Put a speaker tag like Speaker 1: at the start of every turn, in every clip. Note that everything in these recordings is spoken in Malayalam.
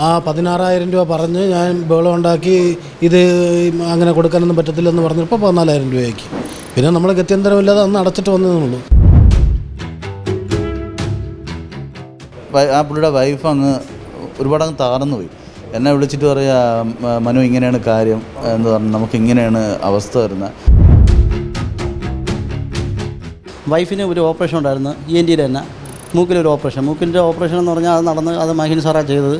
Speaker 1: ആ 16,000 രൂപ പറഞ്ഞ് ഞാൻ ബഹളം ഉണ്ടാക്കി ഇത് അങ്ങനെ കൊടുക്കാനൊന്നും പറ്റത്തില്ലെന്ന് പറഞ്ഞപ്പോൾ 14,000 രൂപയാക്കി. പിന്നെ നമ്മൾ ഗത്യന്തരമില്ലാതെ അന്ന് അടച്ചിട്ട് വന്നതേ.
Speaker 2: ആ പുള്ളിയുടെ വൈഫ് അങ്ങ് ഒരുപാടങ്ങ് തകർന്നു പോയി. എന്നെ വിളിച്ചിട്ട് പറയുക, മനു ഇങ്ങനെയാണ് കാര്യം എന്ന് പറഞ്ഞു, നമുക്കിങ്ങനെയാണ് അവസ്ഥ വരുന്നത്.
Speaker 3: വൈഫിന് ഒരു ഓപ്പറേഷൻ ഉണ്ടായിരുന്നു, ENT തന്നെ മൂക്കിലൊരു ഓപ്പറേഷൻ. മൂക്കിൻ്റെ ഓപ്പറേഷൻ എന്ന് പറഞ്ഞാൽ അത് മഹിൻ സാറാണ് ചെയ്തത്.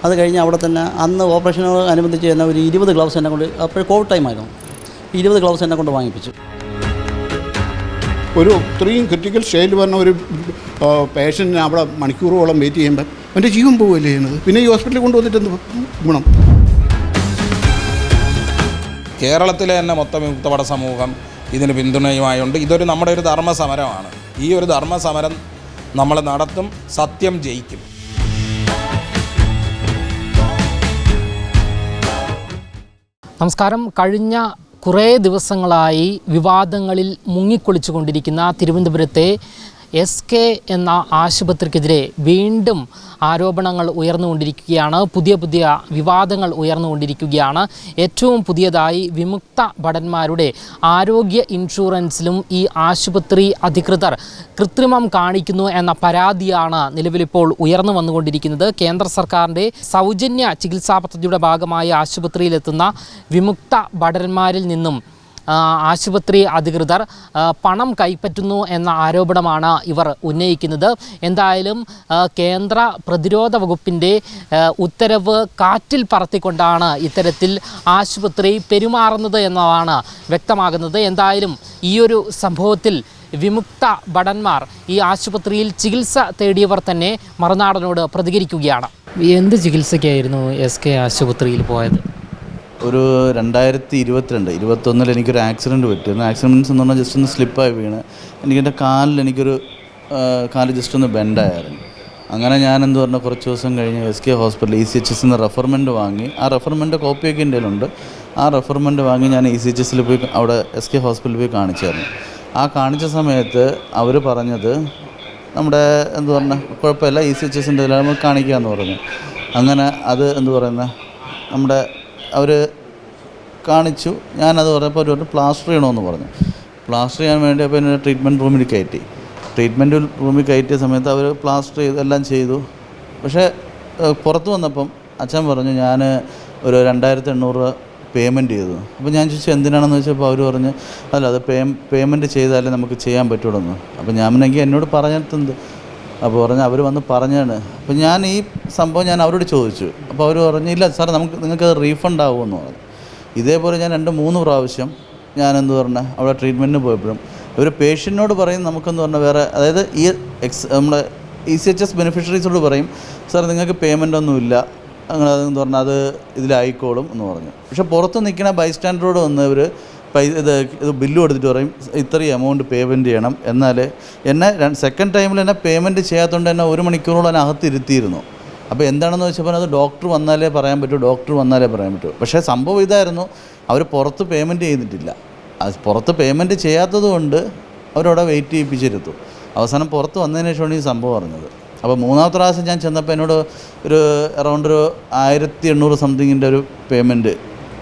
Speaker 3: അത് കഴിഞ്ഞ് അവിടെ തന്നെ അന്ന് ഓപ്പറേഷനോട് അനുബന്ധിച്ച് തന്നെ ഒരു 20 ഗ്ലൗസ് എന്നെ കൊണ്ട്, അപ്പോൾ കോവിഡ് ടൈമായിരുന്നു, 20 ഗ്ലൗസ് എന്നെ കൊണ്ട് വാങ്ങിപ്പിച്ചു.
Speaker 4: ഒരു ഇത്രയും ക്രിട്ടിക്കൽ സ്റ്റേജിൽ പറഞ്ഞ ഒരു പേഷ്യൻറ്റിനെ അവിടെ മണിക്കൂറുകളോളം വെയിറ്റ് ചെയ്യുമ്പോൾ അവൻ്റെ ജീവൻ പോവുകയല്ലേ ചെയ്യുന്നത്. പിന്നെ ഈ ഹോസ്പിറ്റലിൽ കൊണ്ടുവന്നിട്ട് എന്ത് ഗുണം?
Speaker 5: കേരളത്തിലെ തന്നെ മൊത്തം വിമുക്തഭട സമൂഹം ഇതിന് പിന്തുണയുമായുണ്ട്. ഇതൊരു നമ്മുടെ ഒരു ധർമ്മസമരമാണ്. ഈ ഒരു ധർമ്മസമരം നമ്മൾ നടത്തും, സത്യം ജയിക്കും.
Speaker 6: നമസ്കാരം. കഴിഞ്ഞ കുറേ ദിവസങ്ങളായി വിവാദങ്ങളിൽ മുങ്ങിക്കൊളിച്ചുകൊണ്ടിരിക്കുന്ന തിരുവനന്തപുരത്തെ SK എന്ന ആശുപത്രിക്കെതിരെ വീണ്ടും ആരോപണങ്ങൾ ഉയർന്നുകൊണ്ടിരിക്കുകയാണ്. പുതിയ വിവാദങ്ങൾ ഉയർന്നുകൊണ്ടിരിക്കുകയാണ്. ഏറ്റവും പുതിയതായി വിമുക്ത ഭടന്മാരുടെ ആരോഗ്യ ഇൻഷുറൻസിലും ഈ ആശുപത്രി അധികൃതർ കൃത്രിമം കാണിക്കുന്നു എന്ന പരാതിയാണ് നിലവിലിപ്പോൾ ഉയർന്നു വന്നുകൊണ്ടിരിക്കുന്നത്. കേന്ദ്ര സർക്കാരിൻ്റെ സൗജന്യ ചികിത്സാ പദ്ധതിയുടെ ഭാഗമായി ആശുപത്രിയിലെത്തുന്ന വിമുക്ത ഭടന്മാരിൽ നിന്നും ആശുപത്രി അധികൃതർ പണം കൈപ്പറ്റുന്നു എന്ന ആരോപണമാണ് ഇവർ ഉന്നയിക്കുന്നത്. എന്തായാലും കേന്ദ്ര പ്രതിരോധ വകുപ്പിൻ്റെ ഉത്തരവ് കാറ്റിൽ പറത്തിക്കൊണ്ടാണ് ഇത്തരത്തിൽ ആശുപത്രി പെരുമാറുന്നത് എന്നതാണ് വ്യക്തമാകുന്നത്. എന്തായാലും ഈയൊരു സംഭവത്തിൽ വിമുക്ത ഭടന്മാർ ഈ ആശുപത്രിയിൽ ചികിത്സ തേടിയവർ തന്നെ മറുനാടനോട് പ്രതികരിക്കുകയാണ്. എന്ത് ചികിത്സയ്ക്കായിരുന്നു SK ആശുപത്രിയിൽ പോയത്?
Speaker 2: ഒരു 2022-21 എനിക്കൊരു ആക്സിഡൻറ്റ് പറ്റിയിരുന്നു. ആക്സിഡൻറ്റ്സ് എന്ന് പറഞ്ഞാൽ ജസ്റ്റ് ഒന്ന് സ്ലിപ്പായി വീണ് എനിക്കെൻ്റെ കാലിൽ കാല് ജസ്റ്റ് ഒന്ന് ബെൻഡായിരുന്നു. അങ്ങനെ ഞാൻ എന്ത് പറഞ്ഞാൽ കുറച്ച് ദിവസം കഴിഞ്ഞ് SK ഹോസ്പിറ്റൽ ECHS റെഫർമെൻറ്റ് വാങ്ങി. ആ റെഫർമെൻറ്റ് കോപ്പിയൊക്കെ എൻ്റെ കയ്യിലുണ്ട്. ആ റെഫർമെൻറ്റ് വാങ്ങി ഞാൻ ECHS പോയി അവിടെ SK ഹോസ്പിറ്റലിൽ പോയി കാണിച്ചായിരുന്നു. ആ കാണിച്ച സമയത്ത് അവർ പറഞ്ഞത് നമ്മുടെ എന്ത് പറഞ്ഞാൽ കുഴപ്പമില്ല, ECHS നമുക്ക് കാണിക്കാമെന്ന് പറഞ്ഞു. അങ്ങനെ അത് എന്ത് പറയുന്നത് നമ്മുടെ അവർ കാണിച്ചു. ഞാനത് പറഞ്ഞപ്പോൾ അവർ പറഞ്ഞു പ്ലാസ്റ്റർ ചെയ്യണമെന്ന് പറഞ്ഞു. പ്ലാസ്റ്റർ ചെയ്യാൻ വേണ്ടി അപ്പോൾ എന്നെ ട്രീറ്റ്മെൻറ്റ് റൂമിൽ കയറ്റി. ട്രീറ്റ്മെൻറ്റ് റൂമിൽ കയറ്റിയ സമയത്ത് അവർ പ്ലാസ്റ്റർ എല്ലാം ചെയ്തു. പക്ഷേ പുറത്ത് വന്നപ്പം അച്ഛൻ പറഞ്ഞു ഞാൻ ഒരു 2,800 രൂപ പേയ്മെൻറ്റ് ചെയ്തു. അപ്പോൾ ഞാൻ ചോദിച്ചു എന്തിനാണെന്ന് ചോദിച്ചപ്പോൾ അവർ പറഞ്ഞ് അല്ല അത് പേയ്മെൻറ്റ് ചെയ്താലേ നമുക്ക് ചെയ്യാൻ പറ്റുള്ളൂ. അപ്പോൾ ഞാൻ എന്നെങ്കിൽ എന്നോട് പറഞ്ഞിട്ടുണ്ട്. അപ്പോൾ പറഞ്ഞ് അവർ വന്ന് പറഞ്ഞാണ്. അപ്പോൾ ഞാൻ ഈ സംഭവം ഞാൻ അവരോട് ചോദിച്ചു. അപ്പോൾ അവർ പറഞ്ഞു ഇല്ല സാർ നിങ്ങൾക്കത് റീഫണ്ട് ആകുമെന്ന് പറഞ്ഞു. ഇതേപോലെ ഞാൻ 2-3 പ്രാവശ്യം ഞാൻ എന്ത് പറഞ്ഞാൽ അവിടെ ട്രീറ്റ്മെൻറ്റിന് പോയപ്പോഴും ഒരു പേഷ്യൻറ്റിനോട് പറയും നമുക്കെന്ന് പറഞ്ഞാൽ വേറെ, അതായത് ഈ നമ്മുടെ ECHS ബെനിഫിഷ്യറീസോട് പറയും സാർ നിങ്ങൾക്ക് പേയ്മെൻ്റ് ഒന്നുമില്ല അങ്ങനെ അതെന്ന് പറഞ്ഞാൽ അത് ഇതിലായിക്കോളും എന്ന് പറഞ്ഞു. പക്ഷേ പുറത്ത് നിൽക്കുന്ന ബൈസ്റ്റാൻഡറോട് വന്ന് ഇവർ ഇത് ബില്ല് കൊടുത്തിട്ട് പറയും ഇത്രയും എമൗണ്ട് പേയ്മെൻറ്റ് ചെയ്യണം. എന്നാൽ എന്നെ സെക്കൻഡ് ടൈമിൽ എന്നെ പേയ്മെൻറ്റ് ചെയ്യാത്തതുകൊണ്ട് എന്നെ 1 മണിക്കൂറോളം എന്നെ അകത്തിരുത്തിയിരുന്നു. അപ്പോൾ എന്താണെന്ന് വെച്ചപ്പോൾ അത് ഡോക്ടർ വന്നാലേ പറയാൻ പറ്റൂ. പക്ഷേ സംഭവം ഇതായിരുന്നു, അവർ പുറത്ത് പേയ്മെൻറ്റ് ചെയ്തിട്ടില്ല. പുറത്ത് പേയ്മെൻറ്റ് ചെയ്യാത്തത് കൊണ്ട് അവരവിടെ വെയിറ്റ് ചെയ്യിപ്പിച്ചിരുത്തു. അവസാനം പുറത്ത് വന്നതിന് ശേഷമാണ് ഈ സംഭവം അറിഞ്ഞത്. അപ്പോൾ 3ാമത്തെ പ്രാവശ്യം ഞാൻ ചെന്നപ്പോൾ എന്നോട് ഒരു അറൗണ്ട് 1,800 സംതിങ്ങിൻ്റെ ഒരു പേയ്മെൻറ്റ്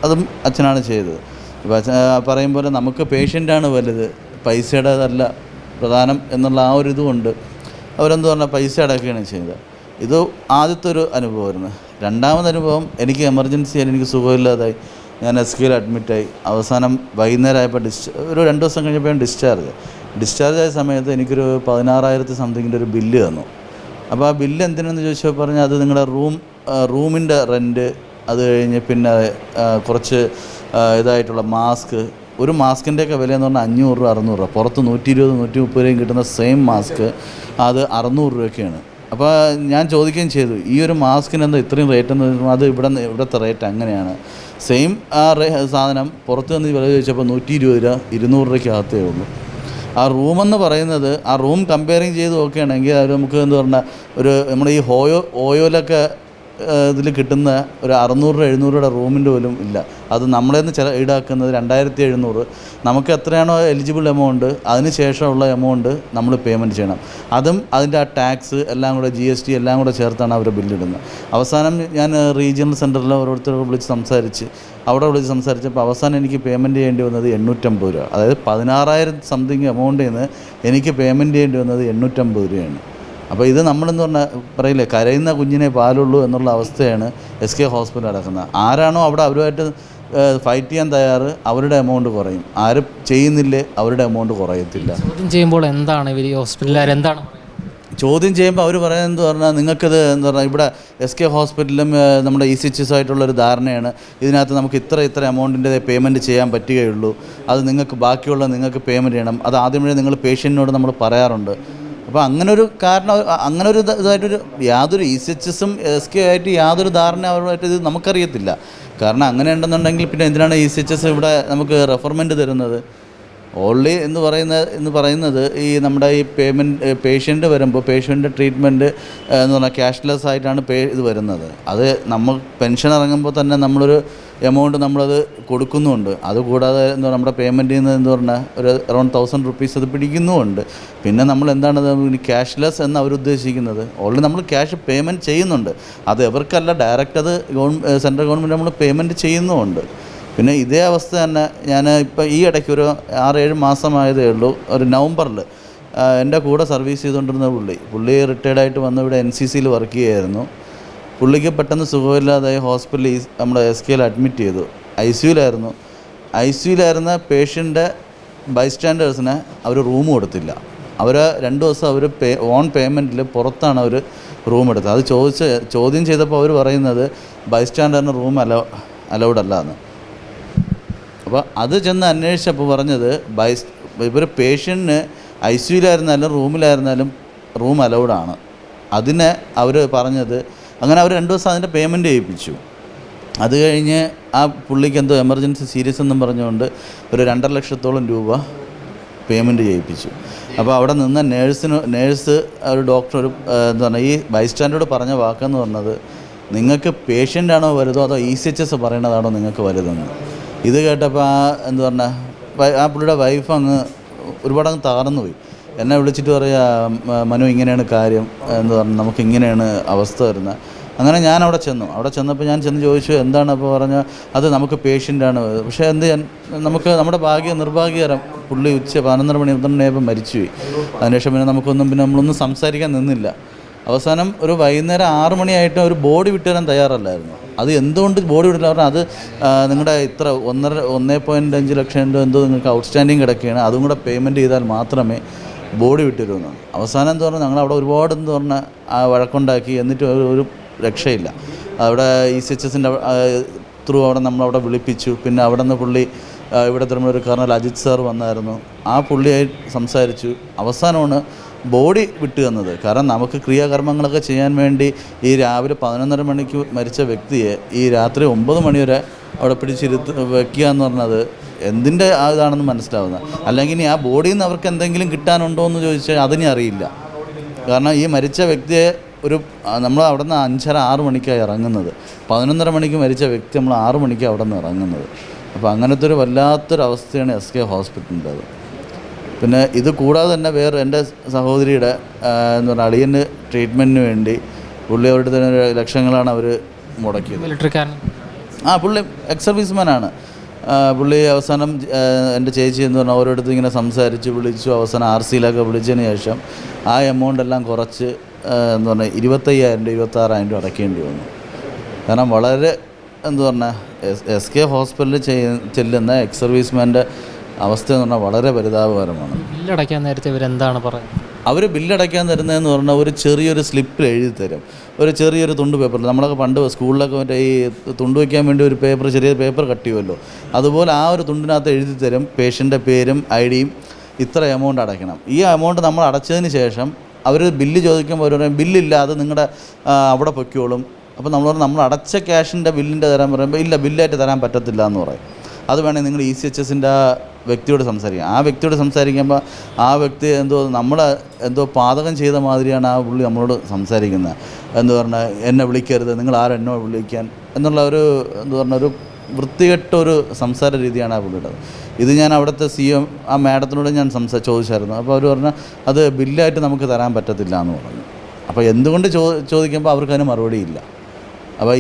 Speaker 2: അതും അച്ഛനാണ് ചെയ്തത്. ഇപ്പോൾ പറയും പോലെ നമുക്ക് പേഷ്യൻ്റാണ് വലുത്, പൈസയുടെ അതല്ല പ്രധാനം എന്നുള്ള ആ ഒരു ഇതുകൊണ്ട് അവരെന്ത് പറഞ്ഞാൽ പൈസ അടക്കുകയാണ് ചെയ്തത്. ഇത് ആദ്യത്തെ ഒരു അനുഭവമായിരുന്നു. രണ്ടാമത് അനുഭവം എനിക്ക് എമർജൻസി ആയി എനിക്ക് സുഖമില്ലാതായി ഞാൻ SKയിൽ അഡ്മിറ്റായി. അവസാനം വൈകുന്നേരം ആയപ്പോൾ ഒരു 2 ദിവസം കഴിഞ്ഞപ്പോൾ ഞാൻ ഡിസ്ചാർജ് ആയ സമയത്ത് എനിക്കൊരു 16,000 സംതിങ്ങിൻ്റെ ഒരു ബില്ല് തന്നു. അപ്പോൾ ആ ബില്ല് എന്തിനെന്ന് ചോദിച്ചാൽ പറഞ്ഞാൽ അത് നിങ്ങളുടെ റൂമിൻ്റെ റെൻറ്റ്, അത് കഴിഞ്ഞ് പിന്നെ കുറച്ച് ഇതായിട്ടുള്ള മാസ്ക്, ഒരു മാസ്കിൻ്റെയൊക്കെ വില എന്ന് പറഞ്ഞാൽ 500 രൂപ 600 രൂപ. പുറത്ത് 120-130 രൂപയും കിട്ടുന്ന സെയിം മാസ്ക് അത് 600 രൂപയൊക്കെയാണ്. അപ്പോൾ ഞാൻ ചോദിക്കുകയും ചെയ്തു ഈ ഒരു മാസ്കിന് എന്താ ഇത്രയും റേറ്റ് എന്ന് ചോദിച്ചപ്പോൾ അത് ഇവിടുത്തെ റേറ്റ് അങ്ങനെയാണ്. സെയിം ആ സാധനം പുറത്ത് നിന്ന് വില ചോദിച്ചപ്പോൾ 120 രൂപ 200 രൂപയ്ക്കകത്തേ ഉള്ളൂ. ആ റൂമെന്ന് പറയുന്നത് ആ റൂം കമ്പയറിങ് ചെയ്ത് നോക്കുകയാണെങ്കിൽ അത് നമുക്ക് എന്ന് പറഞ്ഞാൽ ഒരു നമ്മുടെ ഈ ഓയോയിലൊക്കെ ഇതിൽ കിട്ടുന്ന ഒരു 600-700 രൂപയുടെ റൂമിൻ്റെ പോലും ഇല്ല. അത് നമ്മളെ നിന്ന് ഈടാക്കുന്നത് 2700. നമുക്ക് എത്രയാണോ എലിജിബിൾ എമൗണ്ട് അതിന് ശേഷമുള്ള എമൗണ്ട് നമ്മൾ പേയ്മെൻറ്റ് ചെയ്യണം. അതും അതിൻ്റെ ആ ടാക്സ് എല്ലാം കൂടെ GST എല്ലാം കൂടെ ചേർത്താണ് അവർ ബില്ലിടുന്നത്. അവസാനം ഞാൻ റീജിയണൽ സെൻറ്ററിൽ ഓരോരുത്തരൊക്കെ വിളിച്ച് സംസാരിച്ചപ്പോൾ അവസാനം എനിക്ക് പേയ്മെൻറ്റ് ചെയ്യേണ്ടി വന്നത് 850 രൂപ. അതായത് 16,000 സംതിങ് എമൗണ്ടിൽ നിന്ന് എനിക്ക് പേയ്മെൻറ്റ് ചെയ്യേണ്ടി വന്നത് 850 രൂപയാണ്. അപ്പോൾ ഇത് നമ്മളെന്ന് പറഞ്ഞാൽ പറയില്ലേ, കരയുന്ന കുഞ്ഞിനെ പാലുള്ളൂ എന്നുള്ള അവസ്ഥയാണ് SK ഹോസ്പിറ്റൽ നടക്കുന്നത്. ആരാണോ അവിടെ അവരുമായിട്ട് ഫൈറ്റ് ചെയ്യാൻ തയ്യാറ് അവരുടെ എമൗണ്ട് കുറയും, ആരും ചെയ്യുന്നില്ലേ അവരുടെ എമൗണ്ട് കുറയത്തില്ല.
Speaker 6: ചോദ്യം ചെയ്യുമ്പോൾ എന്താണ് ഇവർ ഹോസ്പിറ്റലുകാർ എന്താണ്
Speaker 2: ചോദ്യം ചെയ്യുമ്പോൾ അവർ പറയുന്നത് പറഞ്ഞാൽ നിങ്ങൾക്കിത് എന്താ പറഞ്ഞാൽ ഇവിടെ SK ഹോസ്പിറ്റലും നമ്മുടെ ECHS ആയിട്ടുള്ളൊരു ധാരണയാണ്, ഇതിനകത്ത് നമുക്ക് ഇത്ര എമൗണ്ടിൻ്റെ പേയ്മെൻറ്റ് ചെയ്യാൻ പറ്റുകയുള്ളൂ, അത് നിങ്ങൾക്ക് ബാക്കിയുള്ള നിങ്ങൾക്ക് പേയ്മെൻറ്റ് ചെയ്യണം, അത് ആദ്യമേ നിങ്ങൾ പേഷ്യൻറ്റിനോട് നമ്മൾ പറയാറുണ്ട്. അപ്പോൾ അങ്ങനൊരു കാരണം അങ്ങനൊരു ഇതായിട്ടൊരു യാതൊരു ECHSഉം SK ആയിട്ട് യാതൊരു ധാരണ അവരുമായിട്ട് ഇത് നമുക്കറിയത്തില്ല. കാരണം അങ്ങനെ ഉണ്ടെന്നുണ്ടെങ്കിൽ പിന്നെ എന്തിനാണ് ECHS ഇവിടെ നമുക്ക് റെഫർമെൻറ്റ് തരുന്നത്? ഓൺലി എന്ന് പറയുന്നത് ഈ നമ്മുടെ ഈ പേഷ്യൻ്റ് വരുമ്പോൾ പേഷ്യൻ്റെ ട്രീറ്റ്മെൻറ്റ് എന്ന് പറഞ്ഞാൽ ക്യാഷ്ലെസ് ആയിട്ടാണ് ഇത് വരുന്നത്. അത് നമ്മൾ പെൻഷൻ ഇറങ്ങുമ്പോൾ തന്നെ നമ്മളൊരു എമൗണ്ട് നമ്മളത് കൊടുക്കുന്നുമുണ്ട്. അതുകൂടാതെ എന്താ നമ്മുടെ പേയ്മെൻറ്റിൽ നിന്ന് എന്ന് പറഞ്ഞാൽ ഒരു അറൗണ്ട് 1000 റുപ്പീസ് അത് പിടിക്കുന്നുമുണ്ട്. പിന്നെ നമ്മൾ എന്താണ് ക്യാഷ്ലെസ് എന്ന് അവരുദ്ദേശിക്കുന്നത്? ഓൾറെഡി നമ്മൾ ക്യാഷ് പേയ്മെൻറ്റ് ചെയ്യുന്നുണ്ട്, അത് എവർക്കല്ല, ഡയറക്റ്റ് അത് സെൻട്രൽ ഗവൺമെൻറ് നമ്മൾ പേയ്മെൻറ്റ് ചെയ്യുന്നുമുണ്ട്. പിന്നെ ഇതേ അവസ്ഥ തന്നെ ഞാൻ ഇപ്പോൾ ഈ ഇടയ്ക്ക് ഒരു 6-7 മാസമായതേ ഉള്ളൂ. ഒരു നവംബറിൽ എൻ്റെ കൂടെ സർവീസ് ചെയ്തുകൊണ്ടിരുന്ന പുള്ളി റിട്ടയർഡായിട്ട് വന്ന് ഇവിടെ NCCയിൽ വർക്ക് ചെയ്യുമായിരുന്നു. പുള്ളിക്ക് പെട്ടെന്ന് സുഖമില്ലാതായി ഹോസ്പിറ്റലിൽ നമ്മുടെ SKയിൽ അഡ്മിറ്റ് ചെയ്തു. ICUലായിരുന്ന പേഷ്യൻ്റെ ബൈസ്റ്റാൻഡേഴ്സിനെ അവർ റൂം കൊടുത്തില്ല. അവർ 2 ദിവസം അവർ ഓൺ പേയ്മെൻറ്റിൽ പുറത്താണ് അവർ റൂം എടുത്തത്. അത് ചോദ്യം ചെയ്തപ്പോൾ അവർ പറയുന്നത് ബൈസ്റ്റാൻഡറിന് റൂം അലൗഡ് അല്ല എന്ന്. അപ്പോൾ അത് ചെന്ന് അന്വേഷിച്ചപ്പോൾ പറഞ്ഞത് ഇവർ പേഷ്യൻറ്റിന് ICUലായിരുന്നാലും റൂമിലായിരുന്നാലും റൂം അലൗഡാണ്. അതിനെ അവർ പറഞ്ഞത് അങ്ങനെ അവർ 2 ദിവസം അതിൻ്റെ പേയ്മെൻറ്റ് ചെയ്യിപ്പിച്ചു. അത് കഴിഞ്ഞ് ആ പുള്ളിക്ക് എന്തോ എമർജൻസി സീരിയസ് എന്നും പറഞ്ഞുകൊണ്ട് ഒരു 2.5 ലക്ഷത്തോളം രൂപ പേയ്മെൻറ്റ് ചെയ്യിപ്പിച്ചു. അപ്പോൾ അവിടെ നിന്ന് നേഴ്സ് ഒരു ഡോക്ടർ എന്താ പറഞ്ഞാൽ ഈ ബൈസ്റ്റാൻഡോട് പറഞ്ഞ വാക്കെന്ന് പറഞ്ഞത്, നിങ്ങൾക്ക് പേഷ്യൻ്റാണോ വലുതോ അതോ ECHS പറയണതാണോ നിങ്ങൾക്ക് വലുതെന്ന്. ഇത് കേട്ടപ്പോൾ എന്താ പറഞ്ഞാൽ ആ പുള്ളിയുടെ വൈഫ് ഒരുപാടങ്ങ് തകർന്നു പോയി. എന്നെ വിളിച്ചിട്ട് പറയാ, മനു ഇങ്ങനെയാണ് കാര്യം എന്ന് പറഞ്ഞു, നമുക്കിങ്ങനെയാണ് അവസ്ഥ വരുന്നത്. അങ്ങനെ ഞാൻ അവിടെ ചെന്നപ്പോൾ ഞാൻ ചോദിച്ചു എന്താണ്. അപ്പോൾ പറഞ്ഞാൽ അത് നമുക്ക് പേഷ്യൻ്റാണ്. പക്ഷേ നമുക്ക് നമ്മുടെ നിർഭാഗ്യകരം പുള്ളി 11:30 മണിയായപ്പോൾ മരിച്ചുപോയി. അതിനുശേഷം പിന്നെ നമ്മളൊന്നും സംസാരിക്കാൻ നിന്നില്ല. അവസാനം ഒരു വൈകുന്നേരം 6 മണിയായിട്ട് ഒരു ബോഡി വിട്ടുതരാൻ തയ്യാറല്ലായിരുന്നു. അത് എന്തുകൊണ്ട് ബോഡി വിട്ടില്ല പറഞ്ഞാൽ അത് നിങ്ങളുടെ 1.5 ലക്ഷം എന്തോ നിങ്ങൾക്ക് ഔട്ട്സ്റ്റാൻഡിങ് കിടക്കുകയാണ്, അതും കൂടെ പേയ്മെൻറ്റ് ചെയ്താൽ മാത്രമേ ബോഡി വിട്ടുതരുമെന്നാണ്. അവസാനം എന്ന് പറഞ്ഞാൽ ഞങ്ങളവിടെ ഒരുപാട് വഴക്കുണ്ടാക്കി. എന്നിട്ട് ഒരു രക്ഷയില്ല. അവിടെ ECHSൻ്റെ ത്രൂ നമ്മളവിടെ വിളിപ്പിച്ചു. പിന്നെ അവിടെ നിന്ന് പുള്ളി ഇവിടെ ഒരു കർണൽ അജിത് സാർ വന്നായിരുന്നു. ആ പുള്ളിയായി സംസാരിച്ചു. അവസാനമാണ് ബോഡി വിട്ടു തന്നത്. കാരണം നമുക്ക് ക്രിയാകർമ്മങ്ങളൊക്കെ ചെയ്യാൻ വേണ്ടി ഈ രാവിലെ 11:30 മണിക്ക് മരിച്ച വ്യക്തിയെ ഈ രാത്രി 9 മണി വരെ അവിടെ വെക്കുക എന്ന് പറഞ്ഞത് എന്തിൻ്റെ ഇതാണെന്ന് മനസ്സിലാവുന്നത്. അല്ലെങ്കിൽ ഇനി ആ ബോഡിയിൽ നിന്ന് അവർക്ക് എന്തെങ്കിലും കിട്ടാനുണ്ടോ എന്ന് ചോദിച്ചാൽ അതിനെ അറിയില്ല. കാരണം ഈ മരിച്ച വ്യക്തിയെ നമ്മൾ അവിടെ നിന്ന് 5:30-6 മണിക്കാണ് ഇറങ്ങുന്നത്. 11:30 മണിക്ക് മരിച്ച വ്യക്തി നമ്മൾ 6 മണിക്കാണ് അവിടെ നിന്ന് ഇറങ്ങുന്നത്. അപ്പോൾ അങ്ങനത്തെ ഒരു വല്ലാത്തൊരവസ്ഥയാണ് SK ഹോസ്പിറ്റലിൻ്റെ. പിന്നെ ഇത് കൂടാതെ തന്നെ വേറെ എൻ്റെ സഹോദരിയുടെ എന്താ പറയുക അളിയന് ട്രീറ്റ്മെൻറ്റിന് വേണ്ടി പുള്ളി അവരുടെ തന്നെ ലക്ഷങ്ങളാണ് അവർ മുടക്കിയത്.
Speaker 6: മിലിറ്ററിക്കാരൻ
Speaker 2: പുള്ളി എക്സ്-സർവീസ്മാനാണ്. പുള്ളി അവസാനം എൻ്റെ ചേച്ചി എന്ന് പറഞ്ഞാൽ ഓരോരുത്തർ ഇങ്ങനെ വിളിച്ചു. അവസാനം RCയിലൊക്കെ വിളിച്ചതിന് ശേഷം ആ എമൗണ്ട് എല്ലാം കുറച്ച് എന്താ പറഞ്ഞാൽ 25,000-26,000 രൂപ അടയ്ക്കേണ്ടി വന്നു. കാരണം വളരെ എന്താ പറഞ്ഞാൽ SK ഹോസ്പിറ്റലിൽ ചെല്ലുന്ന എക്സ്-സർവീസ്മാൻ്റെ അവസ്ഥ എന്ന് പറഞ്ഞാൽ വളരെ പരിതാപകരമാണ്.
Speaker 6: ബില്ലടയ്ക്കാൻ നേരത്തെ ഇവരെന്താണ് പറയുന്നത്?
Speaker 2: അവർ ബില്ലടയ്ക്കാൻ തരുന്നതെന്ന് പറഞ്ഞാൽ ഒരു ചെറിയൊരു സ്ലിപ്പിൽ എഴുതി തരും. ഒരു ചെറിയൊരു തുണ്ട് പേപ്പറിൽ നമ്മളൊക്കെ പണ്ട് സ്കൂളിലൊക്കെ മറ്റേ ഈ തുണ്ട് വയ്ക്കാൻ വേണ്ടി ഒരു ചെറിയ പേപ്പർ കട്ട് ചെയ്യുമല്ലോ, അതുപോലെ ആ ഒരു തുണ്ടിനകത്ത് എഴുതി തരും പേഷ്യൻ്റെ പേരും ID-യും ഇത്ര എമൗണ്ട് അടയ്ക്കണം. ഈ എമൗണ്ട് നമ്മൾ അടച്ചതിന് ശേഷം അവർ ബില്ല് ചോദിക്കുമ്പോൾ അവർ പറയും ബില്ലില്ല, അത് നിങ്ങളുടെ അവിടെ പൊയ്ക്കോളും. അപ്പോൾ നമ്മൾ അടച്ച ക്യാഷിൻ്റെ ബില്ലിൻ്റെ തരാൻ പറയുമ്പോൾ ഇല്ല, ബില്ലായിട്ട് തരാൻ പറ്റത്തില്ല എന്ന് പറയും. അത് വേണമെങ്കിൽ നിങ്ങൾ ECHSൻ്റെ വ്യക്തിയോട് സംസാരിക്കുക. ആ വ്യക്തിയോട് സംസാരിക്കുമ്പോൾ ആ വ്യക്തി എന്തോ പാതകം ചെയ്ത മാതിരിയാണ് ആ പുള്ളി നമ്മളോട് സംസാരിക്കുന്നത്. എന്ന് പറഞ്ഞാൽ എന്നെ വിളിക്കരുത്, നിങ്ങൾ ആരെന്നോ വിളിക്കാൻ എന്നുള്ള ഒരു വൃത്തികെട്ടൊരു സംസാര രീതിയാണ് ആ പുള്ളിയുടെ. ഇത് ഞാൻ അവിടുത്തെ CEO ആ മാഡത്തിനോട് ഞാൻ ചോദിച്ചായിരുന്നു. അപ്പോൾ അവർ പറഞ്ഞാൽ അത് ബില്ലായിട്ട് നമുക്ക് തരാൻ പറ്റത്തില്ല എന്ന് പറഞ്ഞു. അപ്പോൾ എന്തുകൊണ്ട് ചോദിക്കുമ്പോൾ അവർക്കതിന് മറുപടിയില്ല. അപ്പോൾ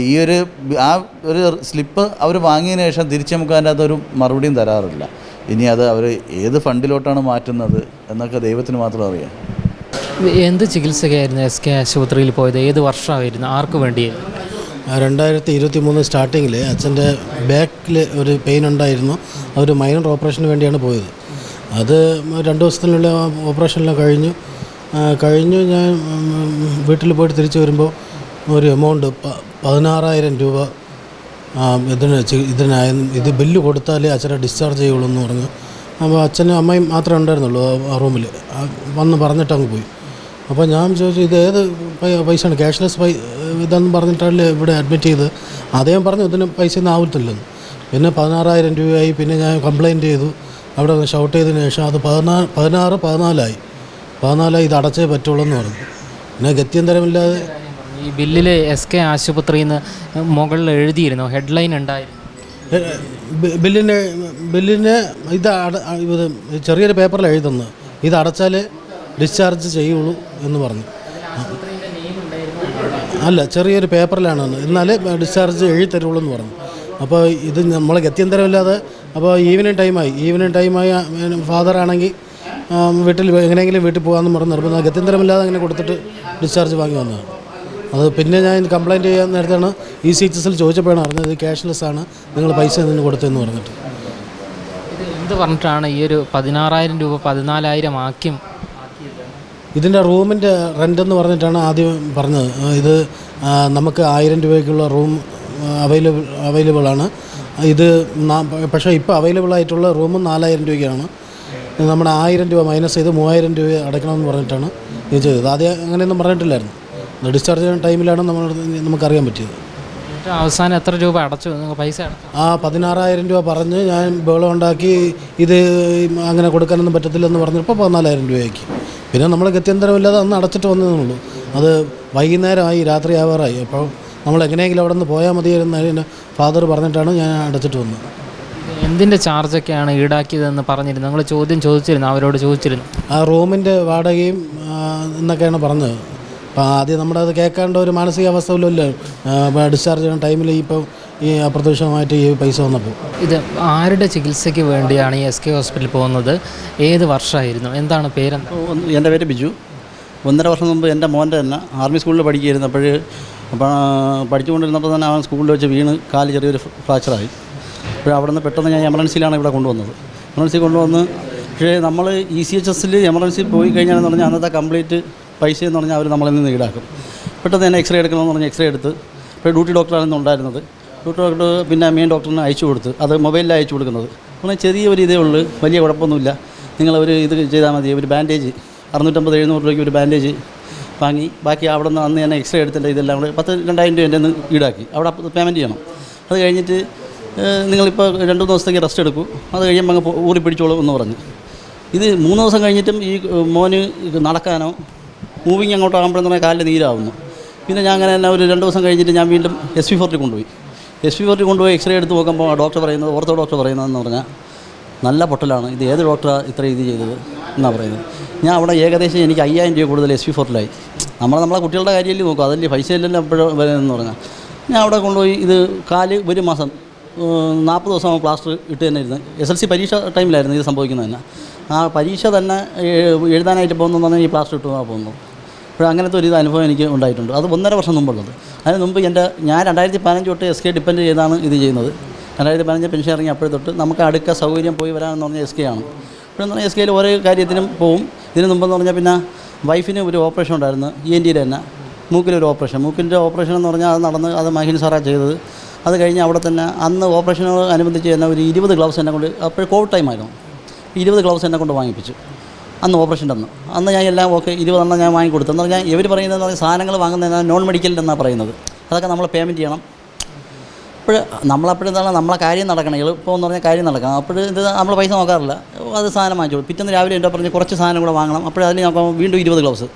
Speaker 2: ആ ഒരു സ്ലിപ്പ് അവർ വാങ്ങിയതിന് ശേഷം തിരിച്ച് നമുക്ക് അതിൻ്റെ അകത്തൊരു മറുപടിയും തരാറില്ല. ഇനി അത് അവർ ഏത് ഫണ്ടിലോട്ടാണ് മാറ്റുന്നത് എന്നൊക്കെ ദൈവത്തിന് മാത്രം അറിയാം.
Speaker 6: എന്ത് ചികിത്സയ്ക്കായിരുന്നു SK ആശുപത്രിയിൽ പോയത്? ഏത് വർഷമായിരുന്നു? ആർക്ക് വേണ്ടിയായിരുന്നു?
Speaker 1: 2023 സ്റ്റാർട്ടിങ്ങിൽ അച്ഛൻ്റെ ബാക്കിൽ ഒരു പെയിൻ ഉണ്ടായിരുന്നു. അതൊരു മൈനർ ഓപ്പറേഷന് വേണ്ടിയാണ് പോയത്. അത് 2 ദിവസത്തിനുള്ള ഓപ്പറേഷനെല്ലാം കഴിഞ്ഞു ഞാൻ വീട്ടിൽ പോയിട്ട് തിരിച്ച് വരുമ്പോൾ ഒരു എമൗണ്ട് 16,000 രൂപ ഇത് ബില്ല് കൊടുത്താലേ അച്ഛനെ ഡിസ്ചാർജ് ചെയ്യുള്ളൂ എന്ന് പറഞ്ഞു. അപ്പോൾ അച്ഛനും അമ്മയും മാത്രമേ ഉണ്ടായിരുന്നുള്ളൂ ആ റൂമിൽ. വന്ന് പറഞ്ഞിട്ട് അങ്ങ് പോയി. അപ്പോൾ ഞാൻ ചോദിച്ചു, ഇത് ഏത് പൈസയാണ്? ക്യാഷ്ലെസ് ഇതെന്ന് പറഞ്ഞിട്ടല്ലേ ഇവിടെ അഡ്മിറ്റ് ചെയ്ത്. അദ്ദേഹം പറഞ്ഞു ഇതിന് പൈസ ഒന്നും ആവത്തില്ലെന്ന്. പിന്നെ 16,000 രൂപയായി. പിന്നെ ഞാൻ കംപ്ലയിൻറ്റ് ചെയ്തു. അവിടെ ഷൗട്ട് ചെയ്തതിന് ശേഷം അത് 14 ഇത് അടച്ചേ പറ്റുള്ളൂ എന്ന് പറഞ്ഞു. പിന്നെ ഗത്യന്തരമില്ലാതെ
Speaker 6: ഈ ബില്ലിൽ SK ആശുപത്രിയിൽ നിന്ന് മുകളിൽ എഴുതിയിരുന്നു, ഹെഡ്ലൈൻ ഉണ്ടായിരുന്നു.
Speaker 1: ബില്ലിന് ഇത് ചെറിയൊരു പേപ്പറിൽ എഴുതുന്നത്, ഇത് അടച്ചാലേ ഡിസ്ചാർജ് ചെയ്യുള്ളൂ എന്ന് പറഞ്ഞു. അല്ല, ചെറിയൊരു പേപ്പറിലാണ് എന്നാലേ ഡിസ്ചാർജ് എഴുതി തരുള്ളൂ എന്ന് പറഞ്ഞു. അപ്പോൾ ഇത് നമ്മൾ ഗത്യന്തരമില്ലാതെ അപ്പോൾ ഈവനിങ് ടൈമായി ഫാദറാണെങ്കിൽ എങ്ങനെയെങ്കിലും വീട്ടിൽ പോകാമെന്ന് പറഞ്ഞ് നിർബന്ധം ഗത്യന്തരമില്ലാതെ അങ്ങനെ കൊടുത്തിട്ട് ഡിസ്ചാർജ് വാങ്ങി വന്നതാണ്. അത് പിന്നെ ഞാൻ കംപ്ലയിൻറ്റ് ചെയ്യാൻ നേരത്താണ് ECHSൽ ചോദിച്ചപ്പോഴാണ് അറിഞ്ഞത് ഇത് ക്യാഷ്ലെസ് ആണ്, നിങ്ങൾ പൈസ ഇതിന് കൊടുത്തതെന്ന് പറഞ്ഞിട്ട്.
Speaker 6: എന്ത് പറഞ്ഞിട്ടാണ് ഈ ഒരു 16,000 രൂപ 14,000 ആക്കി?
Speaker 1: ഇതിൻ്റെ റൂമിൻ്റെ റെൻ്റ് പറഞ്ഞിട്ടാണ് ആദ്യം പറഞ്ഞത്. ഇത് നമുക്ക് 1000 രൂപയ്ക്കുള്ള റൂം അവൈലബിളാണ്. ഇത് പക്ഷേ ഇപ്പോൾ അവൈലബിൾ ആയിട്ടുള്ള റൂം 4,000 രൂപയ്ക്കാണ്. നമ്മുടെ 1000 രൂപ മൈനസ് ചെയ്ത് 3,000 രൂപ അടയ്ക്കണമെന്ന് പറഞ്ഞിട്ടാണ് ഇത് ചെയ്തത്. ആദ്യം അങ്ങനെയൊന്നും പറഞ്ഞിട്ടില്ലായിരുന്നു. ഡിസ്ചാർജ് ചെയ്യുന്ന ടൈമിലാണ് നമുക്കറിയാൻ പറ്റിയത്.
Speaker 6: അവസാനം എത്ര രൂപ അടച്ചു? പൈസ അടച്ചു?
Speaker 1: 16,000 രൂപ പറഞ്ഞ് ഞാൻ ബഹളം ഉണ്ടാക്കി ഇത് അങ്ങനെ കൊടുക്കാനൊന്നും പറ്റത്തില്ലെന്ന് പറഞ്ഞപ്പോൾ 14,000 രൂപയാക്കി. പിന്നെ നമ്മൾ ഗത്യന്തരമില്ലാതെ അന്ന് അടച്ചിട്ട് വന്നതേ. അത് വൈകുന്നേരമായി, രാത്രി ആവാറായി. അപ്പോൾ നമ്മൾ എങ്ങനെയെങ്കിലും അവിടെ നിന്ന് പോയാൽ മതിയായിരുന്നു ഫാദർ പറഞ്ഞിട്ടാണ് ഞാൻ അടച്ചിട്ട് വന്നത്.
Speaker 6: എന്തിൻ്റെ ചാർജൊക്കെയാണ് ഈടാക്കിയതെന്ന് പറഞ്ഞിരുന്നു? നിങ്ങൾ ചോദിച്ചിരുന്നു, അവരോട് ചോദിച്ചിരുന്നു?
Speaker 1: ആ റൂമിൻ്റെ വാടകയും എന്നൊക്കെയാണ് പറഞ്ഞത്. അപ്പോൾ ആദ്യം നമ്മുടെ അത് കേൾക്കേണ്ട ഒരു മാനസികാവസ്ഥ ഇല്ലല്ലോ. ഡിസ്ചാർജ് ചെയ്യുന്ന ടൈമിൽ ഇപ്പോൾ ഈ അപ്രത്യക്ഷമായിട്ട് ഈ പൈസ വന്നപ്പോൾ.
Speaker 6: ഇത് ആരുടെ ചികിത്സയ്ക്ക് വേണ്ടിയാണ് ഈ SK ഹോസ്പിറ്റലിൽ പോകുന്നത്? ഏത് വർഷമായിരുന്നു? എന്താണ് പേരെന്താ?
Speaker 3: എൻ്റെ പേര് ബിജു. 1.5 വർഷം മുമ്പ് എൻ്റെ മോൻ്റെ തന്നെ ആർമി സ്കൂളിൽ പഠിക്കുകയായിരുന്നു. അപ്പോൾ പഠിച്ചുകൊണ്ടിരുന്നപ്പോൾ തന്നെ അവൻ സ്കൂളിൽ വെച്ച് വീണ് കാല് ചെറിയൊരു ഫ്രാക്ചറായി. അപ്പോൾ അവിടെ നിന്ന് പെട്ടെന്ന് ഞാൻ എമർജൻസിയിലാണ് ഇവിടെ കൊണ്ടുവന്നത്. എമർജൻസി കൊണ്ടുവന്ന് പക്ഷേ നമ്മൾ ECHSൽ എമർജൻസി പോയി കഴിഞ്ഞാലെന്ന് പറഞ്ഞാൽ അന്നത്തെ കംപ്ലീറ്റ് പൈസ എന്ന് പറഞ്ഞാൽ അവർ നമ്മളിൽ നിന്ന് ഈടാക്കും. പെട്ടെന്ന് തന്നെ എക്സ്റേ എടുക്കണമെന്ന് പറഞ്ഞാൽ എക്സ്റേ എടുത്ത് ഇപ്പോൾ ഡ്യൂട്ടി ഡോക്ടറാണ് ഉണ്ടായിരുന്നത്. ഡ്യൂട്ടി ഡോക്ടർ പിന്നെ മെയിൻ ഡോക്ടറിന് അയച്ചു കൊടുത്ത്, അത് മൊബൈലിൽ അയച്ചു കൊടുക്കുന്നത്. പറഞ്ഞാൽ ചെറിയൊരു ഇതേ ഉള്ളൂ, വലിയ കുഴപ്പമൊന്നുമില്ല. നിങ്ങളൊരു ഇത് ചെയ്താൽ മതി, ഒരു ബാൻഡേജ് 650-700 രൂപയ്ക്ക് ഒരു ബാൻഡേജ് വാങ്ങി, ബാക്കി അവിടെ നിന്ന് അന്ന് തന്നെ എക്സ്റേ എടുത്തിട്ട് ഇതെല്ലാം കൂടെ 2,000 രൂപ എൻ്റെ നിന്ന് ഈടാക്കി. അവിടെ പേയ്മെൻറ്റ് ചെയ്യണം. അത് കഴിഞ്ഞിട്ട് നിങ്ങളിപ്പോൾ 2-3 ദിവസത്തേക്ക് റെസ്റ്റ് എടുക്കൂ, അത് കഴിയുമ്പോൾ അങ്ങ് ഊറി പിടിച്ചോളൂ എന്ന് പറഞ്ഞു. ഇത് 3 ദിവസം കഴിഞ്ഞിട്ടും ഈ മോന് നടക്കാനോ മൂവിങ് അങ്ങോട്ട് ആകുമ്പോഴെന്ന് പറഞ്ഞാൽ കാലിൽ നീരാവുന്നു. പിന്നെ ഞാൻ അങ്ങനെ തന്നെ ഒരു 2 ദിവസം കഴിഞ്ഞിട്ട് ഞാൻ വീണ്ടും SP4 കൊണ്ടുപോയി. SP4 കൊണ്ടുപോയി എക്സ്റേ എടുത്ത് നോക്കുമ്പോൾ ഡോക്ടർ പറയുന്നത്, ഓർത്തോ ഡോക്ടർ പറയുന്നതെന്ന് പറഞ്ഞാൽ നല്ല പൊട്ടലാണ്, ഇത് ഏത് ഡോക്ടറാണ് ഇത്ര ഇത് ചെയ്തത് എന്നാണ് പറയുന്നത്. ഞാൻ അവിടെ ഏകദേശം എനിക്ക് 5,000 രൂപ കൂടുതൽ SP4 നമ്മളെ കുട്ടികളുടെ കാര്യമല്ലേ നോക്കും, അതല്ലേ പൈസ ഇല്ലല്ലോ എപ്പോഴും വരുന്നതെന്ന് പറഞ്ഞാൽ. ഞാൻ അവിടെ കൊണ്ടുപോയി ഇത് കാല് 1 മാസം 40 ദിവസം പ്ലാസ്റ്റർ ഇട്ട് തന്നെ ഇരുന്ന്. SLC പരീക്ഷ ടൈമിലായിരുന്നു ഇത് സംഭവിക്കുന്നത് തന്നെ. ആ പരീക്ഷ തന്നെ എഴുതാനായിട്ട് പോകുന്നതെന്ന് പറഞ്ഞാൽ ഈ പ്ലാസ്റ്റർ ഇട്ട് പോകുന്നു. അപ്പോൾ അങ്ങനത്തെ ഒരു അനുഭവം എനിക്ക് ഉണ്ടായിട്ടുണ്ട്. അത് 1.5 വർഷം മുമ്പുള്ളത്. അതിന് മുമ്പ് ഞാൻ 2015 തൊട്ട് SK ഡിപ്പെൻഡ് ചെയ്താണ് ഇത് ചെയ്യുന്നത്. 2015 പെൻഷൻ ഇറങ്ങി അപ്പോഴേ തൊട്ട് നമുക്ക് അടുക്ക സൗകര്യം പോയി വരാമെന്ന് പറഞ്ഞാൽ SK ആണ്. ഇപ്പോഴെന്ന് പറഞ്ഞാൽ SKയിൽ ഓരോ കാര്യത്തിനും പോവും. ഇതിന് മുമ്പെന്ന് പറഞ്ഞാൽ പിന്നെ വൈഫിന് ഒരു ഓപ്പറേഷൻ ഉണ്ടായിരുന്നു, ENTയുടെ തന്നെ മൂക്കിലൊരു ഓപ്പറേഷൻ. മൂക്കിൻ്റെ ഓപ്പറേഷൻ എന്ന് പറഞ്ഞാൽ അത് മഹിൻ സാറാണ് ചെയ്തത്. അത് കഴിഞ്ഞ് അവിടെ തന്നെ അന്ന് ഓപ്പറേഷനോട് അനുബന്ധിച്ച് തന്നെ ഒരു 20 ഗ്ലൗസ് എന്നെ കൊണ്ട്, അപ്പോൾ കോവിഡ് ടൈമായിരുന്നു, 20 ഗ്ലൗസ് എന്നെ കൊണ്ട് വാങ്ങിപ്പിച്ചു അന്ന് ഓപ്പറേഷൻ്റെ അന്ന് ഞാൻ എല്ലാം ഓക്കെ 20 ഞാൻ വാങ്ങിക്കൊടുത്തു. എന്ന് പറഞ്ഞാൽ ഇവർ പറയുന്നതെന്ന് പറഞ്ഞാൽ സാധനങ്ങൾ വാങ്ങുന്നതിന് നോൺ മെഡിക്കൽ എന്നാണ് പറയുന്നത്. അതൊക്കെ നമ്മൾ പേയ്മെൻറ്റ് ചെയ്യണം. നമ്മളപ്പോഴെന്താണ് നമ്മളെ കാര്യം നടക്കണം, എളുപ്പമെന്ന് പറഞ്ഞാൽ കാര്യം നടക്കണം. അപ്പോൾ ഇത് നമ്മൾ പൈസ നോക്കാറില്ല, അത് സാധനം വാങ്ങിച്ചോളൂ. പിറ്റേന്ന് രാവിലെ എൻ്റെ പറഞ്ഞ് കുറച്ച് സാധനം കൂടെ വാങ്ങണം. അപ്പോൾ അതിൽ നോക്കുമ്പോൾ വീണ്ടും 20 ഗ്ലൗസ്,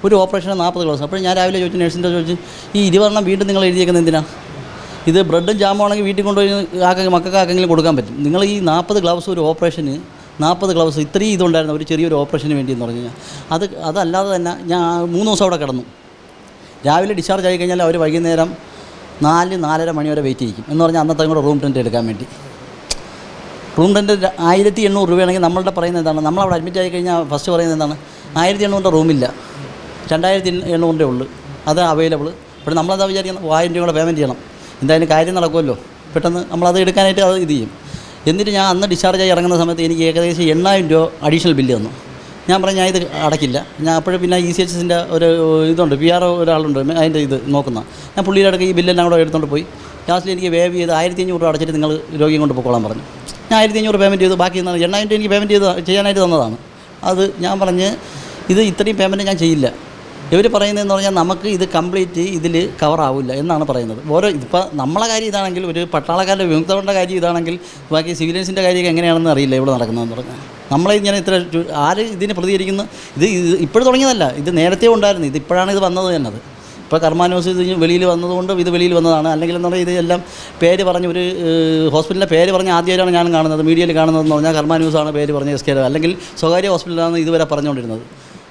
Speaker 3: ഒരു ഓപ്പറേഷന് 40 ഗ്ലൗസ്. അപ്പോൾ ഞാൻ രാവിലെ ചോദിച്ചു, നഴ്സിൻ്റെ ചോദിച്ചു, ഈ 20 വീണ്ടും നിങ്ങൾ എഴുതിയേക്കുന്നത് എന്തിനാണ്? ഇത് ബ്രെഡും ജാമും ആണെങ്കിൽ വീട്ടിൽ കൊണ്ടുപോയി മക്കൾക്ക് ആർക്കെങ്കിലും കൊടുക്കാൻ പറ്റും. നിങ്ങൾ ഈ 40 ഗ്ലൗസ് ഒരു ഓപ്പറേഷന്, 40 ഗ്ലൗസ് ഇത്രയും ഇതുണ്ടായിരുന്നു ഒരു ചെറിയൊരു ഓപ്പറേഷന് വേണ്ടി എന്ന് പറഞ്ഞു കഴിഞ്ഞാൽ. അതല്ലാതെ തന്നെ ഞാൻ 3 ദിവസം അവിടെ കിടന്നു. രാവിലെ ഡിസ്ചാർജ് ആയി കഴിഞ്ഞാൽ അവർ വൈകുന്നേരം 4-4:30 മണി വരെ വെയിറ്റ് ചെയ്യും എന്ന് പറഞ്ഞാൽ അന്നത്തെ കൂടെ റൂം ടെൻറ്റ് എടുക്കാൻ വേണ്ടി. റൂം ടെൻറ്റ് 1800 രൂപയാണെങ്കിൽ നമ്മളുടെ പറയുന്നത് എന്താണ്, നമ്മളവിടെ അഡ്മിറ്റ് ആയി കഴിഞ്ഞാൽ ഫസ്റ്റ് പറയുന്നത് എന്താണ്, 1800 റൂമില്ല, 2800 ഉള്ളൂ, അത് അവൈലബിൾ. അപ്പോൾ നമ്മളെന്താ വിചാരിക്കണം, 1000 രൂപ കൂടെ പേയ്മെൻറ്റ് ചെയ്യണം, എന്തായാലും കാര്യം നടക്കുമല്ലോ, പെട്ടെന്ന് നമ്മളത് എടുക്കാനായിട്ട് അത് ഇത് ചെയ്യും. എന്നിട്ട് ഞാൻ അന്ന് ഡിസ്ചാർജ് ആയി ഇറങ്ങുന്ന സമയത്ത് എനിക്ക് ഏകദേശം 8000 രൂപ അഡീഷണൽ ബില്ല് തന്നു. ഞാൻ പറഞ്ഞു ഞാൻ ഇത് അടയ്ക്കില്ല. ഞാൻ അപ്പോഴും പിന്നെ ECHSൻ്റെ ഒരു ഇതുണ്ട്, PR ഒരാളുണ്ട് അതിൻ്റെ ഇത് നോക്കുന്ന. ഞാൻ പുള്ളിയുടെ അടുത്ത് ഈ ബില്ലെല്ലാം കൂടെ എടുത്തുകൊണ്ട് പോയി. ലാസ്റ്റിൽ എനിക്ക് വേവ് ചെയ്ത് 1500 രൂപ അടച്ചിട്ട് നിങ്ങൾ രോഗിയും കൊണ്ട് പോയിക്കോളാൻ പറഞ്ഞു. ഞാൻ 1500 പേയ്മെൻറ്റ് ചെയ്തു, ബാക്കി 8000 എനിക്ക് പേയ്മെൻറ്റ് ചെയ്യാനായിട്ട് തന്നതാണ്. അത് ഞാൻ പറഞ്ഞ് ഇത് ഇത്രയും പേയ്മെൻറ്റ് ഞാൻ ചെയ്യില്ല. ഇവർ പറയുന്നതെന്ന് പറഞ്ഞാൽ നമുക്ക് ഇത് കംപ്ലീറ്റ് ഇതിൽ കവറാവില്ല എന്നാണ് പറയുന്നത്. ഇതിപ്പോൾ നമ്മളെ കാര്യം ഇതാണെങ്കിൽ, ഒരു പട്ടാളക്കാരുടെ വിമുക്തവരുടെ കാര്യം ഇതാണെങ്കിൽ, ബാക്കി സിവിലിയൻസിൻ്റെ കാര്യമൊക്കെ എങ്ങനെയാണെന്ന് അറിയില്ല ഇവിടെ നടക്കുന്നതെന്ന് പറഞ്ഞാൽ. നമ്മളെ ഇങ്ങനെ ഇത്ര ആര് ഇതിന് പ്രതികരിക്കുന്നു, ഇത് ഇപ്പോഴും തുടങ്ങിയതല്ല, ഇത് നേരത്തെ ഉണ്ടായിരുന്നു, ഇത് ഇപ്പോഴാണ് ഇത് വന്നത് തന്നെ. അത് ഇപ്പോൾ കർമ്മ ന്യൂസ് ഇത് വെളിയിൽ വന്നതുകൊണ്ട് ഇത് വെളിയിൽ വന്നതാണ്. അല്ലെങ്കിൽ എന്ന് പറഞ്ഞാൽ ഇതെല്ലാം പേര് പറഞ്ഞ് ഒരു ഹോസ്പിറ്റലിൻ്റെ പേര് പറഞ്ഞ് ആദ്യമായിട്ടാണ് ഞാൻ കാണുന്നത്, മീഡിയയിൽ കാണുന്നതെന്ന് പറഞ്ഞാൽ കർമ്മ ന്യൂസാണ് പേര് പറഞ്ഞ് SK, അല്ലെങ്കിൽ സ്വകാര്യ ഹോസ്പിറ്റലാണ് ഇതുവരെ പറഞ്ഞുകൊണ്ടിരുന്നത്.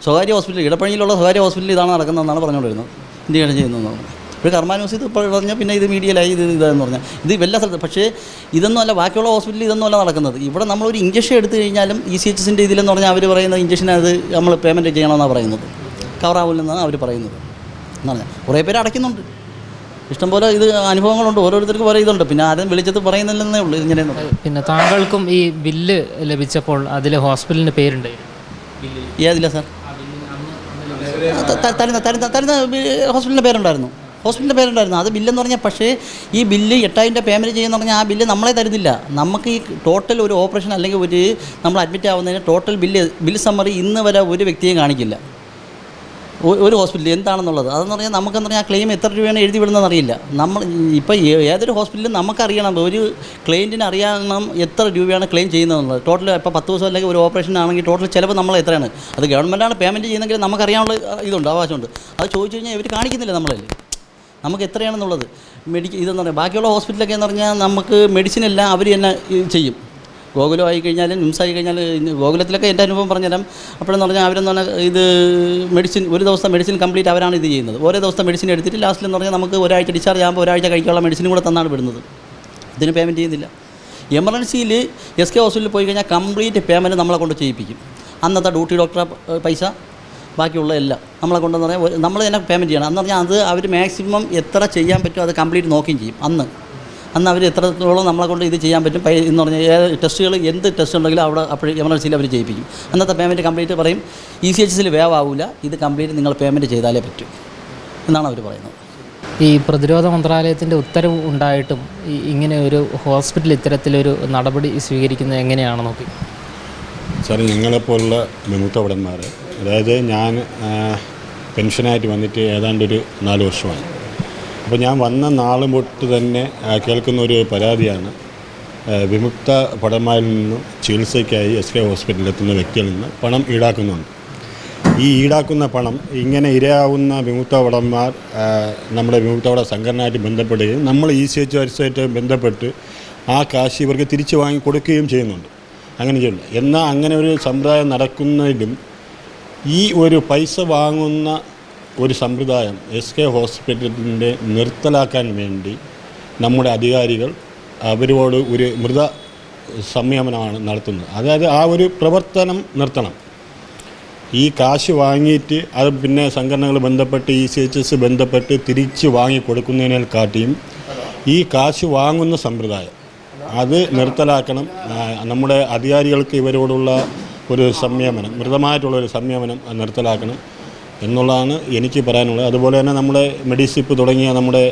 Speaker 3: സ്വകാര്യ ഹോസ്പിറ്റൽ, ഇടപ്പള്ളിയിലുള്ള സ്വകാര്യ ഹോസ്പിറ്റലിൽ ഇതാണ് നടക്കുന്നതെന്നാണ് പറഞ്ഞുകൊണ്ടിരുന്നത്, ഇന്ത്യയാണ് ചെയ്യുന്നതെന്ന് പറഞ്ഞു. ഇപ്പോൾ കർമ്മ ന്യൂസ് ഇത് പറഞ്ഞാൽ പിന്നെ ഇത് മീഡിയയിലായി ഇതെന്ന് പറഞ്ഞാൽ ഇത് എല്ലാ സ്ഥലത്ത്. പക്ഷേ ഇതൊന്നും അല്ല, ബാക്കിയുള്ള ഹോസ്പിറ്റലിൽ ഇതൊന്നും അല്ല നടക്കുന്നത്. ഇവിടെ നമ്മളൊരു ഇഞ്ചക്ഷൻ എടുത്തു കഴിഞ്ഞാലും ECHSൻ്റെ ഇതിലെന്ന് പറഞ്ഞാൽ അവർ പറയുന്ന ഇഞ്ചക്ഷൻ അത് നമ്മൾ പേയ്മെൻറ്റ് ചെയ്യണമെന്നാണ് പറയുന്നത്, കവറാവില്ലെന്നാണ് അവർ പറയുന്നത് എന്ന് പറഞ്ഞാൽ. കുറേ പേര് അടയ്ക്കുന്നുണ്ട്, ഇഷ്ടംപോലെ ഇത് അനുഭവങ്ങളുണ്ട്, ഓരോരുത്തർക്കും ഓരോ ഇതുണ്ട്. പിന്നെ ആരും വിളിച്ചത് പറയുന്നില്ലെന്നേ ഉള്ളൂ ഇങ്ങനെയൊന്നും.
Speaker 6: പിന്നെ താങ്കൾക്കും ഈ ബില്ല് ലഭിച്ചപ്പോൾ അതിൽ ഹോസ്പിറ്റലിൻ്റെ പേരുണ്ട്?
Speaker 3: ഏതില്ല സാർ? തരുന്ന ഹോസ്പിറ്റലിൻ്റെ പേരുണ്ടായിരുന്നു, അത് ബില്ലെന്ന് പറഞ്ഞാൽ. പക്ഷേ ഈ ബില്ല് 8000 പേയ്മെൻറ്റ് ചെയ്യുന്ന പറഞ്ഞാൽ ആ ബില്ല് നമ്മളെ തരുന്നില്ല. നമുക്ക് ഈ ടോട്ടൽ ഒരു ഓപ്പറേഷൻ അല്ലെങ്കിൽ ഒരു നമ്മൾ അഡ്മിറ്റ് ആവുന്നതിന് ടോട്ടൽ ബില്ല് സമ്മറി ഇന്ന് വരെ ഒരു വ്യക്തിയും കാണിക്കില്ല ഒരു ഹോസ്പിറ്റലിൽ എന്താണെന്നുള്ളത്. അതെന്ന് പറഞ്ഞാൽ നമുക്കെന്ന് പറഞ്ഞാൽ ആ ക്ലെയിം എത്ര രൂപയാണ് എഴുതി വിടുന്നതെന്ന് അറിയില്ല. നമ്മൾ ഇപ്പോൾ ഏതൊരു ഹോസ്പിറ്റലിലും നമുക്കറിയണം, ഒരു ക്ലയൻറ്റിന് അറിയണം എത്ര രൂപയാണ് ക്ലെയിം ചെയ്യുന്നതെന്നുള്ളത്. ടോട്ടൽ ഇപ്പോൾ 10 ദിവസം അല്ലെങ്കിൽ ഒരു ഓപ്പറേഷൻ ആണെങ്കിൽ ടോട്ടൽ ചിലവ് നമ്മൾ എത്രയാണ്, അത് ഗവൺമെൻറ്റാണ് പേയ്മെൻറ്റ് ചെയ്യുന്നതെങ്കിൽ നമുക്കറിയാനുള്ള ഇതുണ്ട്, അവകാശമുണ്ട്. അത് ചോദിച്ചു കഴിഞ്ഞാൽ ഇവർ കാണിക്കുന്നില്ല നമ്മളതിൽ നമുക്ക് എത്രയാണെന്നുള്ളത്. ഇതെന്ന് പറഞ്ഞാൽ ബാക്കിയുള്ള ഹോസ്പിറ്റലൊക്കെ എന്ന് പറഞ്ഞാൽ നമുക്ക് മെഡിസിനെല്ലാം അവർ തന്നെ ചെയ്യും. ഗോകുലം ആയി കഴിഞ്ഞാലും നിംസ് ആയി കഴിഞ്ഞാൽ, ഗോകുലത്തിലൊക്കെ എൻ്റെ അനുഭവം പറഞ്ഞുതരാം. അപ്പോഴെന്ന് പറഞ്ഞാൽ അവരെന്ന് പറഞ്ഞാൽ ഇത് മെഡിസിൻ ഒരു ദിവസത്തെ മെഡിസിൻ കംപ്ലീറ്റ് അവരാണ് ഇത് ചെയ്യുന്നത്. ഓരോ ദിവസത്തെ മെഡിസിൻ എടുത്തിട്ട് ലാസ്റ്റിലെന്ന് പറഞ്ഞാൽ നമുക്ക് ഒരാഴ്ച ഡിസ്ചാർജ് ആകുമ്പോൾ ഒരാഴ്ച കഴിക്കാനുള്ള മെഡിസിനും കൂടെ തന്നാണ് വിടുന്നത്. ഇതിന് പേയ്മെൻറ്റ് ചെയ്യുന്നില്ല. എമർജൻസിയിൽ SK ഹോസ്പിറ്റലിൽ പോയി കഴിഞ്ഞാൽ കംപ്ലീറ്റ് പേയ്മെൻറ്റ് നമ്മളെ കൊണ്ട് ചെയ്യിപ്പിക്കും. അന്നത്തെ ഡ്യൂട്ടി ഡോക്ടറെ പൈസ, ബാക്കിയുള്ള എല്ലാം നമ്മളെ കൊണ്ടെന്ന് പറഞ്ഞാൽ നമ്മൾ തന്നെ പേയ്മെൻറ്റ് ചെയ്യണം. എന്ന് പറഞ്ഞാൽ അത് അവർ മാക്സിമം എത്ര ചെയ്യാൻ പറ്റുമോ അത് കംപ്ലീറ്റ് നോക്കുകയും ചെയ്യും. അന്ന് അവർ എത്രത്തോളം നമ്മളെ കൊണ്ട് ഇത് ചെയ്യാൻ പറ്റും എന്ന് പറഞ്ഞാൽ ഏത് ടെസ്റ്റുകൾ എന്ത് ടെസ്റ്റ് ഉണ്ടെങ്കിലും അവിടെ അപ്പോൾ എമർജൻസിയിൽ അവർ ചെയ്യിപ്പിക്കും. അന്നത്തെ പേയ്മെൻറ്റ് കംപ്ലീറ്റ് പറയും ECHSൽ വേവാവില്ല, ഇത് കംപ്ലീറ്റ് നിങ്ങൾ പേയ്മെൻറ്റ് ചെയ്താലേ പറ്റും എന്നാണ് അവർ പറയുന്നത്.
Speaker 6: ഈ പ്രതിരോധ മന്ത്രാലയത്തിൻ്റെ ഉത്തരവ് ഉണ്ടായിട്ടും ഇങ്ങനെ ഒരു ഹോസ്പിറ്റൽ ഇത്തരത്തിലൊരു നടപടി സ്വീകരിക്കുന്നത് എങ്ങനെയാണ് നോക്കി?
Speaker 7: സാർ, ഞങ്ങളെപ്പോലുള്ള വിമുക്തഭടന്മാർ, അതായത് ഞാൻ പെൻഷനായിട്ട് വന്നിട്ട് ഏതാണ്ടൊരു 4 വർഷമായി. അപ്പോൾ ഞാൻ വന്ന നാൾ തൊട്ട് തന്നെ കേൾക്കുന്ന ഒരു പരാതിയാണ്, വിമുക്ത ഭടന്മാരിൽ നിന്നും ചികിത്സയ്ക്കായി SK ഹോസ്പിറ്റലിൽ എത്തുന്ന വ്യക്തികളിൽ നിന്ന് പണം ഈടാക്കുന്നുണ്ട്. ഈ ഈടാക്കുന്ന പണം ഇങ്ങനെ ഇരയാവുന്ന വിമുക്ത ഭടന്മാർ നമ്മുടെ വിമുക്തഭട സംഘടനയായിട്ട് ബന്ധപ്പെടുകയും നമ്മൾ ECHSമായിട്ട് ബന്ധപ്പെട്ട് ആ കാശ് ഇവർക്ക് തിരിച്ചു വാങ്ങി കൊടുക്കുകയും ചെയ്യുന്നുണ്ട്. അങ്ങനെ ചെയ്യില്ല. എന്നാൽ അങ്ങനെ ഒരു സമ്പ്രദായം നടക്കുന്നതിലും ഈ ഒരു പൈസ വാങ്ങുന്ന ഒരു സമ്പ്രദായം SK ഹോസ്പിറ്റലിൻ്റെ നിർത്തലാക്കാൻ വേണ്ടി നമ്മുടെ അധികാരികൾ അവരോട് ഒരു മൃത സംയമനമാണ് നടത്തുന്നത്. അതായത് ആ ഒരു പ്രവർത്തനം നിർത്തണം. ഈ കാശ് വാങ്ങിയിട്ട് അത് പിന്നെ സംഘടനകൾ ബന്ധപ്പെട്ട് ECHS ബന്ധപ്പെട്ട് തിരിച്ച് വാങ്ങിക്കൊടുക്കുന്നതിനേൽ കാട്ടിയും ഈ കാശ് വാങ്ങുന്ന സമ്പ്രദായം അത് നിർത്തലാക്കണം. നമ്മുടെ അധികാരികൾക്ക് ഇവരോടുള്ള ഒരു സംയമനം, മൃതമായിട്ടുള്ളൊരു സംയമനം നിർത്തലാക്കണം എന്നുള്ളതാണ് എനിക്ക് പറയാനുള്ളത്. അതുപോലെ തന്നെ നമ്മുടെ മെഡിസിപ്പ് തുടങ്ങിയ നമ്മുടെ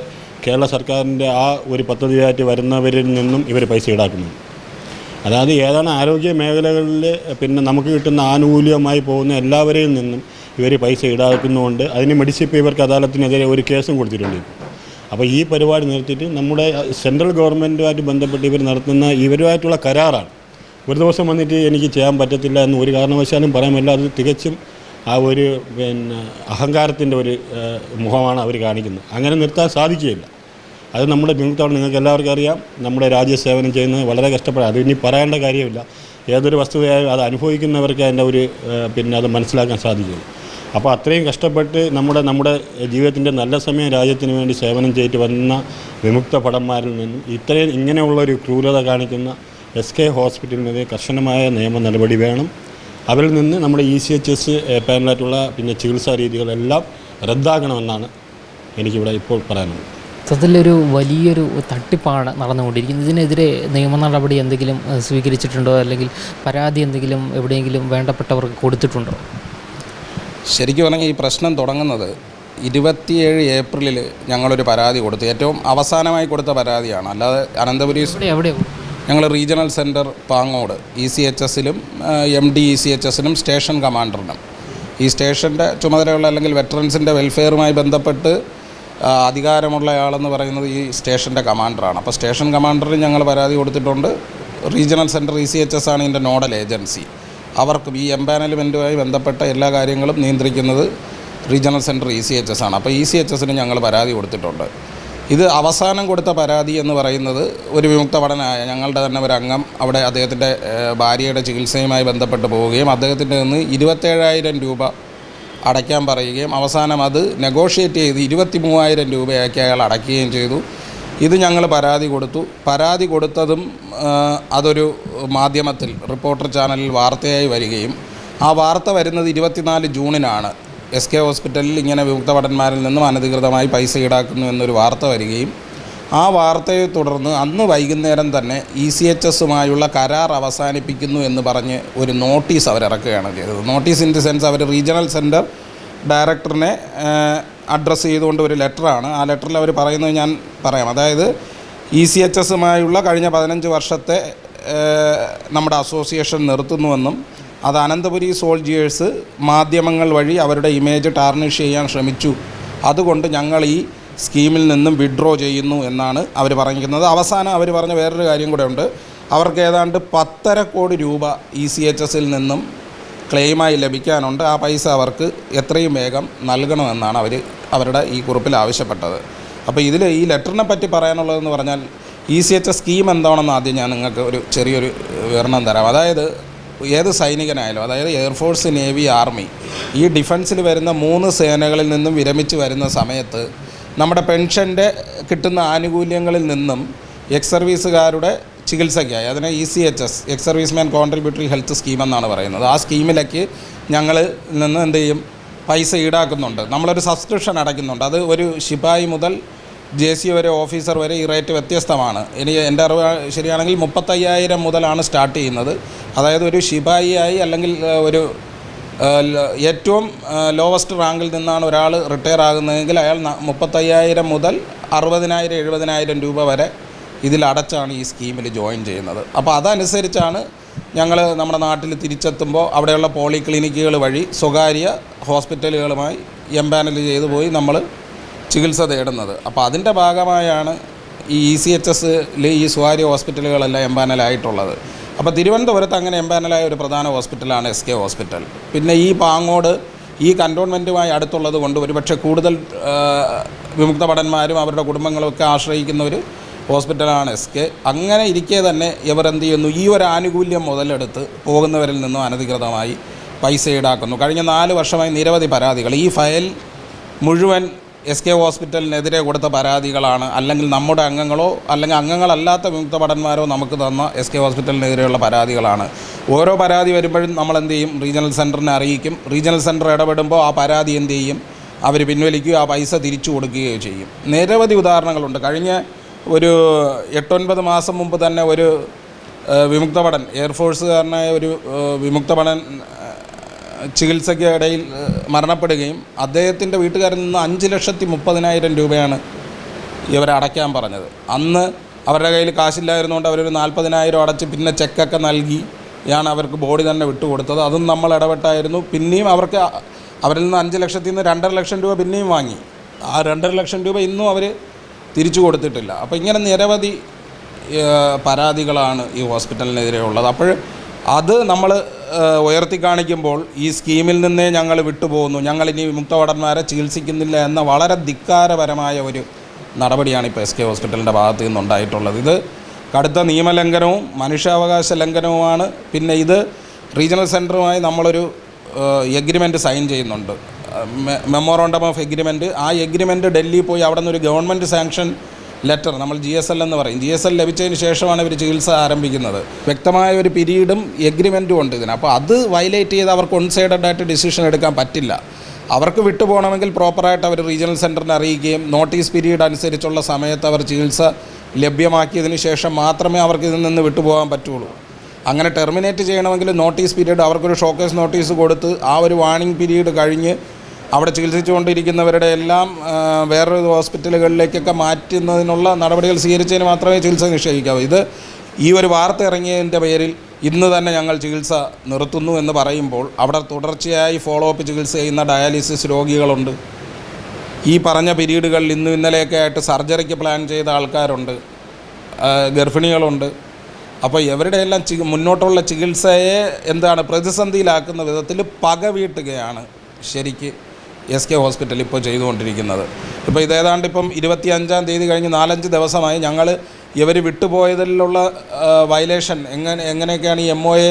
Speaker 7: കേരള സർക്കാരിൻ്റെ ആ ഒരു പദ്ധതിയായിട്ട് വരുന്നവരിൽ നിന്നും ഇവർ പൈസ ഈടാക്കുന്നുണ്ട്. അതായത് ഏതാണ് ആരോഗ്യ മേഖലകളിൽ പിന്നെ നമുക്ക് കിട്ടുന്ന ആനുകൂല്യമായി പോകുന്ന എല്ലാവരെയും നിന്നും ഇവർ പൈസ ഈടാക്കുന്നതുകൊണ്ട് അതിന് മെഡിസിപ്പ് ഇവർക്ക് അദാലത്തിനെതിരെ ഒരു കേസും കൊടുത്തിട്ടുണ്ട്. അപ്പോൾ ഈ പരിപാടി നിർത്തിയിട്ട് നമ്മുടെ സെൻട്രൽ ഗവൺമെൻറ്റുമായിട്ട് ബന്ധപ്പെട്ട് ഇവർ നടത്തുന്ന ഇവരുമായിട്ടുള്ള കരാറാണ്. ഒരു ദിവസം വന്നിട്ട് എനിക്ക് ചെയ്യാൻ പറ്റത്തില്ല എന്ന് ഒരു കാരണവശാലും പറയാൻ പറ്റില്ല. അത് തികച്ചും ആ ഒരു അഹങ്കാരത്തിൻ്റെ ഒരു മുഖമാണ് അവർ കാണിക്കുന്നത്. അങ്ങനെ നിർത്താൻ സാധിക്കുകയില്ല. അത് നമ്മുടെ വിമുക്തമാണ്. നിങ്ങൾക്ക് എല്ലാവർക്കും അറിയാം, നമ്മുടെ രാജ്യസേവനം ചെയ്യുന്നത് വളരെ കഷ്ടപ്പെടാം. അത് ഇനി പറയേണ്ട കാര്യമില്ല. ഏതൊരു വസ്തുതയായും അത് അനുഭവിക്കുന്നവർക്ക് അതിൻ്റെ ഒരു അത് മനസ്സിലാക്കാൻ സാധിക്കുള്ളൂ. അപ്പോൾ അത്രയും കഷ്ടപ്പെട്ട് നമ്മുടെ ജീവിതത്തിൻ്റെ നല്ല സമയം രാജ്യത്തിന് വേണ്ടി സേവനം ചെയ്തിട്ട് വന്ന വിമുക്ത ഭടന്മാരിൽ നിന്നും ഇങ്ങനെയുള്ളൊരു ക്രൂരത കാണിക്കുന്ന SK ഹോസ്പിറ്റലിനെതിരെ കർശനമായ നിയമ നടപടി വേണം. അവരിൽ നിന്ന് നമ്മുടെ ECHS പാനലായിട്ടുള്ള ചികിത്സാ രീതികളെല്ലാം റദ്ദാക്കണമെന്നാണ് എനിക്കിവിടെ ഇപ്പോൾ പറയാനുള്ളത്.
Speaker 6: അതിലൊരു വലിയൊരു തട്ടിപ്പാണ് നടന്നുകൊണ്ടിരിക്കുന്നത്. ഇതിനെതിരെ നിയമ നടപടി എന്തെങ്കിലും സ്വീകരിച്ചിട്ടുണ്ടോ, അല്ലെങ്കിൽ പരാതി എന്തെങ്കിലും എവിടെയെങ്കിലും വേണ്ടപ്പെട്ടവർക്ക് കൊടുത്തിട്ടുണ്ടോ?
Speaker 5: ശരിക്കും പറഞ്ഞാൽ ഈ പ്രശ്നം തുടങ്ങുന്നത് 27 ഏപ്രിലിൽ ഞങ്ങളൊരു പരാതി കൊടുത്തു. ഏറ്റവും അവസാനമായി കൊടുത്ത പരാതിയാണ്. അല്ലാതെ അനന്തപുരി ഞങ്ങൾ റീജിയണൽ സെൻറ്റർ പാങ്ങോട് ECHSലും MD ECHSനും സ്റ്റേഷൻ കമാൻഡറിനും ഈ സ്റ്റേഷൻ്റെ ചുമതലയുള്ള അല്ലെങ്കിൽ വെറ്ററൻസിൻ്റെ വെൽഫെയറുമായി ബന്ധപ്പെട്ട് അധികാരമുള്ളയാളെന്ന് പറയുന്നത് ഈ സ്റ്റേഷൻ്റെ കമാൻഡറാണ്. അപ്പോൾ സ്റ്റേഷൻ കമാൻഡറിന് ഞങ്ങൾ പരാതി കൊടുത്തിട്ടുണ്ട്. റീജിയണൽ സെൻറ്റർ ECHS ആണ് ഇതിൻ്റെ നോഡൽ ഏജൻസി. അവർക്കും ഈ എംപാനൽമെൻറ്റുമായി ബന്ധപ്പെട്ട എല്ലാ കാര്യങ്ങളും നിയന്ത്രിക്കുന്നത് റീജിയണൽ സെൻറ്റർ ECHS ആണ്. അപ്പോൾ ECHSന് ഞങ്ങൾ പരാതി കൊടുത്തിട്ടുണ്ട്. ഇത് അവസാനം കൊടുത്ത പരാതി എന്ന് പറയുന്നത് ഒരു വിമുക്ത ഭടനായ ഞങ്ങളുടെ തന്നെ ഒരു അംഗം അവിടെ അദ്ദേഹത്തിൻ്റെ ഭാര്യയുടെ ചികിത്സയുമായി ബന്ധപ്പെട്ട് പോവുകയും അദ്ദേഹത്തിൻ്റെ നിന്ന് 27,000 രൂപ അടയ്ക്കാൻ പറയുകയും അവസാനം അത് നെഗോഷിയേറ്റ് ചെയ്ത് 23,000 രൂപയാക്കി അയാൾ അടയ്ക്കുകയും ചെയ്തു. ഇത് ഞങ്ങൾ പരാതി കൊടുത്തു. പരാതി കൊടുത്തതും അതൊരു മാധ്യമത്തിൽ റിപ്പോർട്ടർ ചാനലിൽ വാർത്തയായി വരികയും ആ വാർത്ത വരുന്നത് 24 ജൂണിനാണ്. SK ഹോസ്പിറ്റലിൽ ഇങ്ങനെ വിമുക്ത ഭടന്മാരിൽ നിന്നും അനധികൃതമായി പൈസ ഈടാക്കുന്നു എന്നൊരു വാർത്ത വരികയും ആ വാർത്തയെ തുടർന്ന് അന്ന് വൈകുന്നേരം തന്നെ ECHSുമായുള്ള കരാർ അവസാനിപ്പിക്കുന്നു എന്ന് പറഞ്ഞ് ഒരു നോട്ടീസ് അവരിറക്കുകയാണ് ചെയ്തത്. നോട്ടീസ് ഇൻ ദി സെൻസ് അവർ റീജിയണൽ സെൻറ്റർ ഡയറക്ടറിനെ അഡ്രസ്സ് ചെയ്തുകൊണ്ട് ഒരു ലെറ്ററാണ്. ആ ലെറ്ററിൽ അവർ പറയുന്നത് ഞാൻ പറയാം. അതായത് ECHSുമായുള്ള കഴിഞ്ഞ 15 വർഷത്തെ നമ്മുടെ അസോസിയേഷൻ നിർത്തുന്നുവെന്നും അത് അനന്തപുരി സോൾജിയേഴ്സ് മാധ്യമങ്ങൾ വഴി അവരുടെ ഇമേജ് ടാർണിഷ് ചെയ്യാൻ ശ്രമിച്ചു, അതുകൊണ്ട് ഞങ്ങൾ ഈ സ്കീമിൽ നിന്നും വിഡ്രോ ചെയ്യുന്നു എന്നാണ് അവർ പറഞ്ഞിരിക്കുന്നത്. അവസാനം അവർ പറഞ്ഞ വേറൊരു കാര്യം കൂടെ ഉണ്ട്. അവർക്ക് ഏതാണ്ട് 10.5 കോടി രൂപ ECHSൽ നിന്നും ക്ലെയിമായി ലഭിക്കാനുണ്ട്. ആ പൈസ അവർക്ക് എത്രയും വേഗം നൽകണമെന്നാണ് അവരുടെ ഈ കുറിപ്പിൽ ആവശ്യപ്പെട്ടത്. അപ്പോൾ ഇതിൽ ഈ ലെറ്ററിനെ പറ്റി പറയാനുള്ളതെന്ന് പറഞ്ഞാൽ ECHS സ്കീം എന്താണെന്ന് ആദ്യം ഞാൻ നിങ്ങൾക്ക് ഒരു ചെറിയൊരു വിവരണം തരാം. അതായത് ഏത് സൈനികനായാലും, അതായത് എയർഫോഴ്സ്, നേവി, ആർമി, ഈ ഡിഫൻസിൽ വരുന്ന 3 സേനകളിൽ നിന്നും വിരമിച്ച് വരുന്ന സമയത്ത് നമ്മുടെ പെൻഷൻ്റെ കിട്ടുന്ന ആനുകൂല്യങ്ങളിൽ നിന്നും എക്സ് സർവീസുകാരുടെ ചികിത്സയ്ക്കായി അതിനെ ECHS ex serviceman contributory health scheme എന്നാണ് പറയുന്നത്. ആ സ്കീമിലേക്ക് ഞങ്ങൾ നിന്ന് എന്ത് ചെയ്യും, പൈസ ഈടാക്കുന്നുണ്ട്. നമ്മളൊരു സബ്സ്ക്രിപ്ഷൻ അടയ്ക്കുന്നുണ്ട്. അത് ഒരു ശിപായി മുതൽ JC വരെ ഓഫീസർ വരെ ഈ റേറ്റ് വ്യത്യസ്തമാണ്. എൻ്റെ അറിവ് ശരിയാണെങ്കിൽ 35,000 മുതലാണ് സ്റ്റാർട്ട് ചെയ്യുന്നത്. അതായത് ഒരു ശിപായിയായി അല്ലെങ്കിൽ ഒരു ഏറ്റവും ലോവസ്റ്റ് റാങ്കിൽ നിന്നാണ് ഒരാൾ റിട്ടയർ ആകുന്നതെങ്കിൽ അയാൾ 35,000 മുതൽ 60,000 70,000 രൂപ വരെ ഇതിലടച്ചാണ് ഈ സ്കീമിൽ ജോയിൻ ചെയ്യുന്നത്. അപ്പോൾ അതനുസരിച്ചാണ് ഞങ്ങൾ നമ്മുടെ നാട്ടിൽ തിരിച്ചെത്തുമ്പോൾ അവിടെയുള്ള പോളിക്ലിനിക്കുകൾ വഴി സ്വകാര്യ ഹോസ്പിറ്റലുകളുമായി എംപാനൽ ചെയ്തു പോയി നമ്മൾ ചികിത്സ തേടുന്നത്. അപ്പോൾ അതിൻ്റെ ഭാഗമായാണ് ഈ ECHSൽ ഈ സ്വകാര്യ ഹോസ്പിറ്റലുകളെല്ലാം എംപാനലായിട്ടുള്ളത്. അപ്പോൾ തിരുവനന്തപുരത്ത് അങ്ങനെ എംപാനലായ ഒരു പ്രധാന ഹോസ്പിറ്റലാണ് SK ഹോസ്പിറ്റൽ. പിന്നെ ഈ പാങ്ങോട് ഈ കൻ്റോൺമെൻറ്റുമായി അടുത്തുള്ളത് കൊണ്ട് ഒരുപക്ഷെ കൂടുതൽ വിമുക്ത ഭടന്മാരും അവരുടെ കുടുംബങ്ങളും ഒക്കെ ആശ്രയിക്കുന്ന ഒരു ഹോസ്പിറ്റലാണ് SK. അങ്ങനെ ഇരിക്കെ തന്നെ ഇവർ എന്ത് ചെയ്യുന്നു, ഈ ഒരു ആനുകൂല്യം മുതലെടുത്ത് പോകുന്നവരിൽ നിന്നും അനധികൃതമായി പൈസ ഈടാക്കുന്നു. കഴിഞ്ഞ 4 വർഷമായി നിരവധി പരാതികൾ, ഈ ഫയൽ മുഴുവൻ SK ഹോസ്പിറ്റലിനെതിരെ കൊടുത്ത പരാതികളാണ്. അല്ലെങ്കിൽ നമ്മുടെ അംഗങ്ങളോ അല്ലെങ്കിൽ അംഗങ്ങളല്ലാത്ത വിമുക്ത ഭടന്മാരോ നമുക്ക് തന്ന SK ഹോസ്പിറ്റലിനെതിരെയുള്ള പരാതികളാണ്. ഓരോ പരാതി വരുമ്പോഴും നമ്മൾ എന്ത് ചെയ്യും, റീജിയണൽ സെൻറ്ററിനെ അറിയിക്കും. റീജിയണൽ സെൻറ്റർ ഇടപെടുമ്പോൾ ആ പരാതി എന്ത് ചെയ്യും, അവർ പിൻവലിക്കുകയോ ആ പൈസ തിരിച്ചു കൊടുക്കുകയോ ചെയ്യും. നിരവധി ഉദാഹരണങ്ങളുണ്ട്. കഴിഞ്ഞ ഒരു 8-9 മാസം മുമ്പ് തന്നെ ഒരു വിമുക്ത ഭടൻ, എയർഫോഴ്സുകാരനായ ഒരു വിമുക്ത ഭടൻ ചികിത്സയ്ക്കിടയിൽ മരണപ്പെടുകയും അദ്ദേഹത്തിൻ്റെ വീട്ടുകാരിൽ നിന്ന് 5,30,000 രൂപയാണ് ഇവരെ അടയ്ക്കാൻ പറഞ്ഞത്. അന്ന് അവരുടെ കയ്യിൽ കാശില്ലായിരുന്നുകൊണ്ട് അവരൊരു 40,000 അടച്ച് പിന്നെ ചെക്കൊക്കെ നൽകിയാണ് അവർക്ക് ബോഡി തന്നെ വിട്ടുകൊടുത്തത്. അതും നമ്മൾ ഇടപെട്ടായിരുന്നു. പിന്നെയും അവരിൽ നിന്ന് 5 ലക്ഷത്തിൽ നിന്ന് 2.5 ലക്ഷം രൂപ പിന്നെയും വാങ്ങി. ആ 2.5 ലക്ഷം രൂപ ഇന്നും അവർ തിരിച്ചു കൊടുത്തിട്ടില്ല. അപ്പോൾ ഇങ്ങനെ നിരവധി പരാതികളാണ് ഈ ഹോസ്പിറ്റലിനെതിരെ ഉള്ളത്. അപ്പോൾ അത് നമ്മൾ ഉയർത്തി കാണിക്കുമ്പോൾ ഈ സ്കീമിൽ നിന്നേ ഞങ്ങൾ വിട്ടുപോകുന്നു, ഞങ്ങളിനി വിമുക്തഭടന്മാരെ ചികിത്സിക്കുന്നില്ല എന്ന വളരെ ധിക്കാരപരമായ ഒരു നടപടിയാണ് ഇപ്പോൾ SK ഹോസ്പിറ്റലിൻ്റെ ഭാഗത്തു നിന്നുണ്ടായിട്ടുള്ളത്. ഇത് കടുത്ത നിയമലംഘനവും മനുഷ്യാവകാശ ലംഘനവുമാണ്. പിന്നെ ഇത് റീജിയണൽ സെൻറ്ററുമായി നമ്മളൊരു എഗ്രിമെൻറ്റ് സൈൻ ചെയ്യുന്നുണ്ട്, മെമ്മോറാണ്ടം ഓഫ് എഗ്രിമെൻറ്റ്. ആ എഗ്രിമെൻറ്റ് ഡൽഹി പോയി അവിടെ നിന്നൊരു ഗവൺമെൻറ് സാങ്ഷൻ ലെറ്റർ, നമ്മൾ GSL എന്ന് പറയും, GSL ലഭിച്ചതിന് ശേഷമാണ് ഇവർ ചികിത്സ ആരംഭിക്കുന്നത്. വ്യക്തമായ ഒരു പീരീഡും എഗ്രിമെൻറ്റും ഉണ്ട് ഇതിന്. അപ്പോൾ അത് വയലേറ്റ് ചെയ്ത് അവർക്ക് ഒൺസൈഡഡായിട്ട് ഡിസിഷൻ എടുക്കാൻ പറ്റില്ല. അവർക്ക് വിട്ടുപോകണമെങ്കിൽ പ്രോപ്പറായിട്ട് അവർ റീജിയണൽ സെൻറ്ററിനെ അറിയിക്കുകയും നോട്ടീസ് പീരീഡ് അനുസരിച്ചുള്ള സമയത്ത് അവർ ചികിത്സ ലഭ്യമാക്കിയതിന് ശേഷം മാത്രമേ അവർക്ക് ഇതിൽ നിന്ന് വിട്ടുപോകാൻ പറ്റുള്ളൂ. അങ്ങനെ ടെർമിനേറ്റ് ചെയ്യണമെങ്കിൽ നോട്ടീസ് പീരീഡ്, അവർക്കൊരു ഷോക്കേസ് നോട്ടീസ് കൊടുത്ത് ആ ഒരു വാണിംഗ് പീരീഡ് കഴിഞ്ഞ് അവിടെ ചികിത്സിച്ചുകൊണ്ടിരിക്കുന്നവരുടെ എല്ലാം വേറൊരു ഹോസ്പിറ്റലുകളിലേക്കൊക്കെ മാറ്റുന്നതിനുള്ള നടപടികൾ സ്വീകരിച്ചതിന് മാത്രമേ ചികിത്സ നിഷേധിക്കാവൂ. ഇത് ഈ ഒരു വാർത്ത ഇറങ്ങിയതിൻ്റെ പേരിൽ ഇന്ന് തന്നെ ഞങ്ങൾ ചികിത്സ നിർത്തുന്നു എന്ന് പറയുമ്പോൾ അവിടെ തുടർച്ചയായി ഫോളോ അപ്പ് ചികിത്സ ചെയ്യുന്ന ഡയാലിസിസ് രോഗികളുണ്ട്. ഈ പറഞ്ഞ പീരീഡുകളിൽ ഇന്നും ഇന്നലെയൊക്കെ ആയിട്ട് സർജറിക്ക് പ്ലാൻ ചെയ്ത ആൾക്കാരുണ്ട്, ഗർഭിണികളുണ്ട്. അപ്പോൾ ഇവരുടെ എല്ലാം മുന്നോട്ടുള്ള ചികിത്സയെ പ്രതിസന്ധിയിലാക്കുന്ന വിധത്തിൽ പക വീട്ടുകയാണ് ശരിക്ക് SK ഹോസ്പിറ്റൽ ഇപ്പോൾ ചെയ്തുകൊണ്ടിരിക്കുന്നത്. ഇപ്പോൾ ഇതേതാണ്ട് ഇപ്പം 25-ാം തീയതി കഴിഞ്ഞ് 4-5 ദിവസമായി ഞങ്ങൾ ഇവർ വിട്ടുപോയതിലുള്ള വയലേഷൻ എങ്ങനെയൊക്കെയാണ് ഈ MOA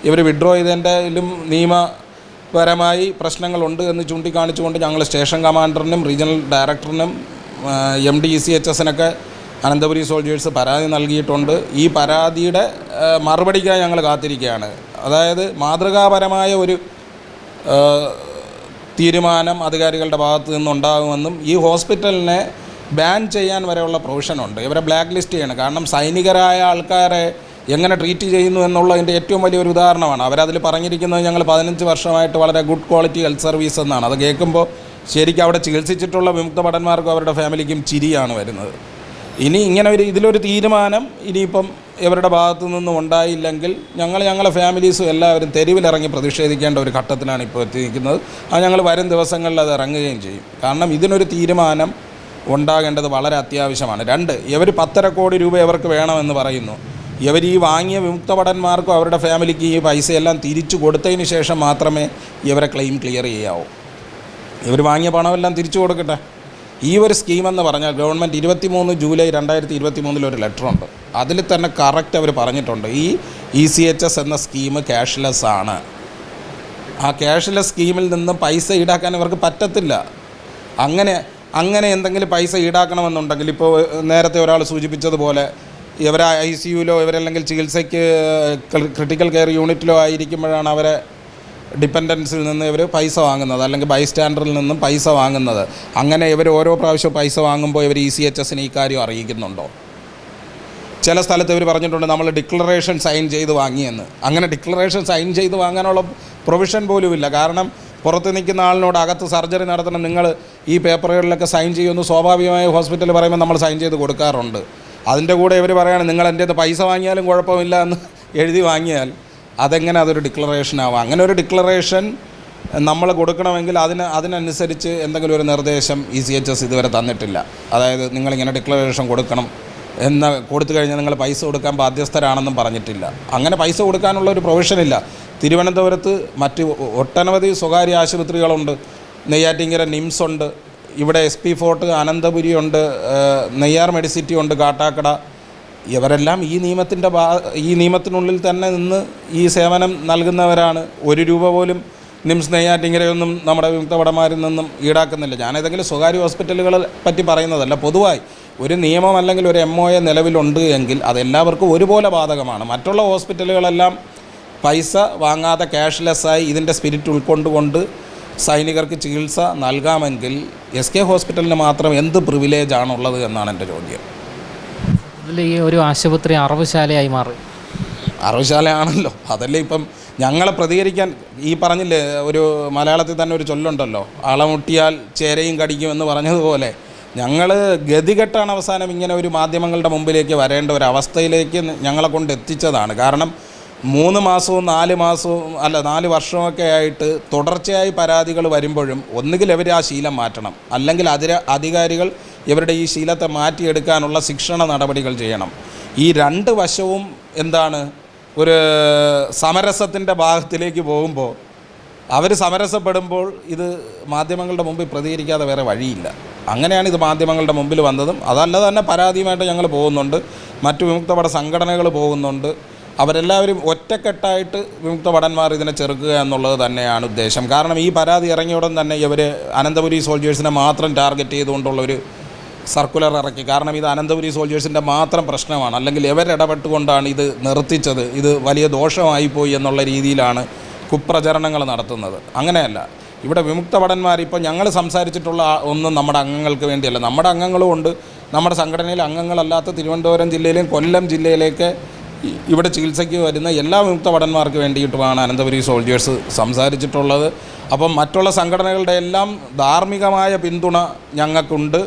Speaker 5: ഇവർ വിഡ്രോ ചെയ്തതിൻ്റെയിലും നിയമപരമായി പ്രശ്നങ്ങളുണ്ട് എന്ന് ചൂണ്ടിക്കാണിച്ചുകൊണ്ട് ഞങ്ങൾ സ്റ്റേഷൻ കമാൻഡറിനും റീജിയണൽ ഡയറക്ടറിനും MD ECHSനൊക്കെ അനന്തപുരി സോൾജേഴ്സ് പരാതി നൽകിയിട്ടുണ്ട്. ഈ പരാതിയുടെ മറുപടിക്കായി ഞങ്ങൾ കാത്തിരിക്കുകയാണ്. അതായത് മാതൃകാപരമായ ഒരു തീരുമാനം അധികാരികളുടെ ഭാഗത്ത് നിന്നുണ്ടാകുമെന്നും ഈ ഹോസ്പിറ്റലിനെ ബാൻ ചെയ്യാൻ വരെയുള്ള പ്രൊവിഷനുണ്ട്. ഇവരെ ബ്ലാക്ക് ലിസ്റ്റ് ചെയ്യണം. കാരണം സൈനികരായ ആൾക്കാരെ എങ്ങനെ ട്രീറ്റ് ചെയ്യുന്നു എന്നുള്ളതിൻ്റെ ഏറ്റവും വലിയൊരു ഉദാഹരണമാണ്. അവരതിൽ പറഞ്ഞിരിക്കുന്നത് ഞങ്ങൾ 15 വർഷമായിട്ട് വളരെ ഗുഡ് ക്വാളിറ്റി ഹെൽത്ത് സർവീസ് എന്നാണ്. അത് കേൾക്കുമ്പോൾ ശരിക്കും അവിടെ ചികിത്സിച്ചിട്ടുള്ള വിമുക്തഭടന്മാർക്കും അവരുടെ ഫാമിലിക്കും ചിരിയാണ് വരുന്നത്. ഇനി ഇങ്ങനെ ഇതിലൊരു തീരുമാനം ഇനിയിപ്പം ഇവരുടെ ഭാഗത്തു നിന്നും ഉണ്ടായില്ലെങ്കിൽ ഞങ്ങളെ ഫാമിലീസും എല്ലാവരും തെരുവിലിറങ്ങി പ്രതിഷേധിക്കേണ്ട ഒരു ഘട്ടത്തിലാണ് ഇപ്പോൾ എത്തിയിരിക്കുന്നത്. അത് ഞങ്ങൾ വരും ദിവസങ്ങളിൽ അത് ഇറങ്ങുകയും ചെയ്യും. കാരണം ഇതിനൊരു തീരുമാനം ഉണ്ടാകേണ്ടത് വളരെ അത്യാവശ്യമാണ്. 2, ഇവർ 10.5 കോടി രൂപ ഇവർക്ക് വേണമെന്ന് പറയുന്നു. ഇവർ ഈ വാങ്ങിയ വിമുക്തഭടന്മാർക്കും അവരുടെ ഫാമിലിക്ക് ഈ പൈസയെല്ലാം തിരിച്ചു കൊടുത്തതിന് ശേഷം മാത്രമേ ഇവരെ ക്ലെയിം ക്ലിയർ ചെയ്യാവൂ. ഇവർ വാങ്ങിയ പണമെല്ലാം തിരിച്ചു കൊടുക്കട്ടെ. ഈ ഒരു സ്കീമെന്ന് പറഞ്ഞാൽ ഗവൺമെൻറ് 23 ജൂലൈ 2023 ഒരു ലെറ്ററുണ്ട്. അതിൽ തന്നെ കറക്റ്റ് അവർ പറഞ്ഞിട്ടുണ്ട് ഈ ECHS എന്ന സ്കീം ക്യാഷ്ലെസ് ആണ്. ആ ക്യാഷ്ലെസ് സ്കീമിൽ നിന്നും പൈസ ഈടാക്കാൻ ഇവർക്ക് പറ്റത്തില്ല. അങ്ങനെ എന്തെങ്കിലും പൈസ ഈടാക്കണമെന്നുണ്ടെങ്കിൽ ഇപ്പോൾ നേരത്തെ ഒരാൾ സൂചിപ്പിച്ചതുപോലെ ഇവരെ ICUയിലോ ഇവരല്ലെങ്കിൽ ചികിത്സയ്ക്ക് ക്രിട്ടിക്കൽ കെയർ യൂണിറ്റിലോ ആയിരിക്കുമ്പോഴാണ് അവരെ ഡിപ്പെൻഡൻസിൽ നിന്ന് ഇവർ പൈസ വാങ്ങുന്നത്, അല്ലെങ്കിൽ ബൈസ്റ്റാൻഡറിൽ നിന്നും പൈസ വാങ്ങുന്നത്. അങ്ങനെ ഇവർ ഓരോ പ്രാവശ്യവും പൈസ വാങ്ങുമ്പോൾ ഇവർ ECHSന് ഈ കാര്യം അറിയിക്കുന്നുണ്ടോ? ചില സ്ഥലത്ത് ഇവർ പറഞ്ഞിട്ടുണ്ട് നമ്മൾ ഡിക്ലറേഷൻ സൈൻ ചെയ്ത് വാങ്ങിയെന്ന്. അങ്ങനെ ഡിക്ലറേഷൻ സൈൻ ചെയ്ത് വാങ്ങാനുള്ള പ്രൊവിഷൻ പോലുമില്ല. കാരണം പുറത്ത് നിൽക്കുന്ന ആളിനോട് അകത്ത് സർജറി നടത്തണം, നിങ്ങൾ ഈ പേപ്പറുകളിലൊക്കെ സൈൻ ചെയ്യുമെന്ന് സ്വാഭാവികമായി ഹോസ്പിറ്റൽ പറയുമ്പോൾ നമ്മൾ സൈൻ ചെയ്ത് കൊടുക്കാറുണ്ട്. അതിൻ്റെ കൂടെ ഇവർ പറയുകയാണ് നിങ്ങൾ എൻ്റെ അടുത്ത് പൈസ വാങ്ങിയാലും കുഴപ്പമില്ല എന്ന് എഴുതി വാങ്ങിയാൽ അതെങ്ങനെ അതൊരു ഡിക്ലറേഷനാവാം? അങ്ങനെ ഒരു ഡിക്ലറേഷൻ നമ്മൾ കൊടുക്കണമെങ്കിൽ അതിനനുസരിച്ച് എന്തെങ്കിലും ഒരു നിർദ്ദേശം ECHS ഇതുവരെ തന്നിട്ടില്ല. അതായത് നിങ്ങളിങ്ങനെ ഡിക്ലറേഷൻ കൊടുക്കണം എന്ന് കൊടുത്തു കഴിഞ്ഞാൽ നിങ്ങൾ പൈസ കൊടുക്കാൻ ബാധ്യസ്ഥരാണെന്നും പറഞ്ഞിട്ടില്ല. അങ്ങനെ പൈസ കൊടുക്കാനുള്ള ഒരു പ്രൊവിഷനില്ല. തിരുവനന്തപുരത്ത് മറ്റ് ഒട്ടനവധി സ്വകാര്യ ആശുപത്രികളുണ്ട്. നെയ്യാറ്റിങ്കര നിംസ് ഉണ്ട്, ഇവിടെ SP ഫോർട്ട് അനന്തപുരി ഉണ്ട്, നെയ്യാർ മെഡിസിറ്റി ഉണ്ട്, കാട്ടാക്കട. ഇവരെല്ലാം ഈ നിയമത്തിനുള്ളിൽ തന്നെ നിന്ന് ഈ സേവനം നൽകുന്നവരാണ്. 1 രൂപ പോലും നിംസ് നെയ്യാറ്റിങ്കരയൊന്നും നമ്മുടെ വിമുക്തഭടന്മാരിൽ നിന്നും ഈടാക്കുന്നില്ല. ഞാനേതെങ്കിലും സ്വകാര്യ ഹോസ്പിറ്റലുകളെ പറ്റി പറയുന്നതല്ല. പൊതുവായി ഒരു നിയമം അല്ലെങ്കിൽ ഒരു MOA നിലവിലുണ്ട് എങ്കിൽ അതെല്ലാവർക്കും ഒരുപോലെ ബാധകമാണ്. മറ്റുള്ള ഹോസ്പിറ്റലുകളെല്ലാം പൈസ വാങ്ങാതെ ക്യാഷ്ലെസ്സായി ഇതിൻ്റെ സ്പിരിറ്റ് ഉൾക്കൊണ്ടുകൊണ്ട് സൈനികർക്ക് ചികിത്സ നൽകാമെങ്കിൽ SK ഹോസ്പിറ്റലിന് മാത്രം എന്ത് പ്രിവിലേജാണുള്ളത് എന്നാണ് എൻ്റെ ചോദ്യം.
Speaker 6: ഇതിൽ ഈ ഒരു ആശുപത്രി അറവുശാലയായി മാറി.
Speaker 5: അറവുശാലയാണല്ലോ, അതല്ലേ ഇപ്പം ഞങ്ങളെ പ്രതികരിക്കാൻ ഈ പറഞ്ഞില്ലേ, ഒരു മലയാളത്തിൽ തന്നെ ഒരു ചൊല്ലുണ്ടല്ലോ, അളമുട്ടിയാൽ ചേരയും കടിക്കുമെന്ന് പറഞ്ഞതുപോലെ ഞങ്ങൾ ഗതികെട്ടാണ് അവസാനം ഇങ്ങനെ ഒരു മാധ്യമങ്ങളുടെ മുമ്പിലേക്ക് വരേണ്ട ഒരു അവസ്ഥയിലേക്ക് ഞങ്ങളെ കൊണ്ട് എത്തിച്ചതാണ്. കാരണം 3 മാസവും 4 മാസവും 4 വർഷമൊക്കെ ആയിട്ട് തുടർച്ചയായി പരാതികൾ വരുമ്പോഴും ഒന്നുകിൽ അവർ ആ ശീലം മാറ്റണം, അല്ലെങ്കിൽ അധികാരികൾ ഇവരുടെ ഈ ശീലത്തെ മാറ്റിയെടുക്കാനുള്ള ശിക്ഷണ നടപടികൾ ചെയ്യണം. ഈ രണ്ട് വശവും എന്താണ് ഒരു സമരസത്തിൻ്റെ ഭാഗത്തിലേക്ക് പോകുമ്പോൾ അവർ സമരസപ്പെടുമ്പോൾ ഇത് മാധ്യമങ്ങളുടെ മുമ്പിൽ പ്രതികരിക്കാതെ വേറെ വഴിയില്ല. അങ്ങനെയാണ് ഇത് മാധ്യമങ്ങളുടെ മുമ്പിൽ വന്നതും. അതല്ലാതെ തന്നെ പരാതിയുമായിട്ട് ഞങ്ങൾ പോകുന്നുണ്ട്, മറ്റു വിമുക്തപഠ സംഘടനകൾ പോകുന്നുണ്ട്. അവരെല്ലാവരും ഒറ്റക്കെട്ടായിട്ട് വിമുക്ത ഭടന്മാർ ഇതിനെ ചെറുക്കുക എന്നുള്ളത് തന്നെയാണ് ഉദ്ദേശം. കാരണം ഈ പരാതി ഇറങ്ങിയ ഉടൻ തന്നെ ഇവർ അനന്തപുരി സോൾജേഴ്സിനെ മാത്രം ടാർഗറ്റ് ചെയ്തുകൊണ്ടുള്ളൊരു സർക്കുലർ ഇറക്കി. കാരണം ഇത് അനന്തപുരി സോൾജേഴ്സിൻ്റെ മാത്രം പ്രശ്നമാണ്, അല്ലെങ്കിൽ ഇവരിടപെട്ടുകൊണ്ടാണ് ഇത് നിർത്തിച്ചത്, ഇത് വലിയ ദോഷമായിപ്പോയി എന്നുള്ള രീതിയിലാണ് കുപ്രചരണങ്ങൾ നടത്തുന്നത്. അങ്ങനെയല്ല, ഇവിടെ വിമുക്ത ഭടന്മാർ ഇപ്പോൾ ഞങ്ങൾ സംസാരിച്ചിട്ടുള്ള ഒന്നും നമ്മുടെ അംഗങ്ങൾക്ക് വേണ്ടിയല്ല. നമ്മുടെ അംഗങ്ങളും ഉണ്ട്, നമ്മുടെ സംഘടനയിൽ അംഗങ്ങളല്ലാത്ത തിരുവനന്തപുരം ജില്ലയിലെയും കൊല്ലം ജില്ലയിലേക്ക് ഇവിടെ ചികിത്സയ്ക്ക് വരുന്ന എല്ലാ വിമുക്ത ഭടന്മാർക്ക് വേണ്ടിയിട്ടുമാണ് അനന്തപുരി സോൾജേഴ്സ് സംസാരിച്ചിട്ടുള്ളത്. അപ്പം മറ്റുള്ള സംഘടനകളുടെ എല്ലാം ധാർമ്മികമായ പിന്തുണ ഞങ്ങൾക്കുണ്ട്.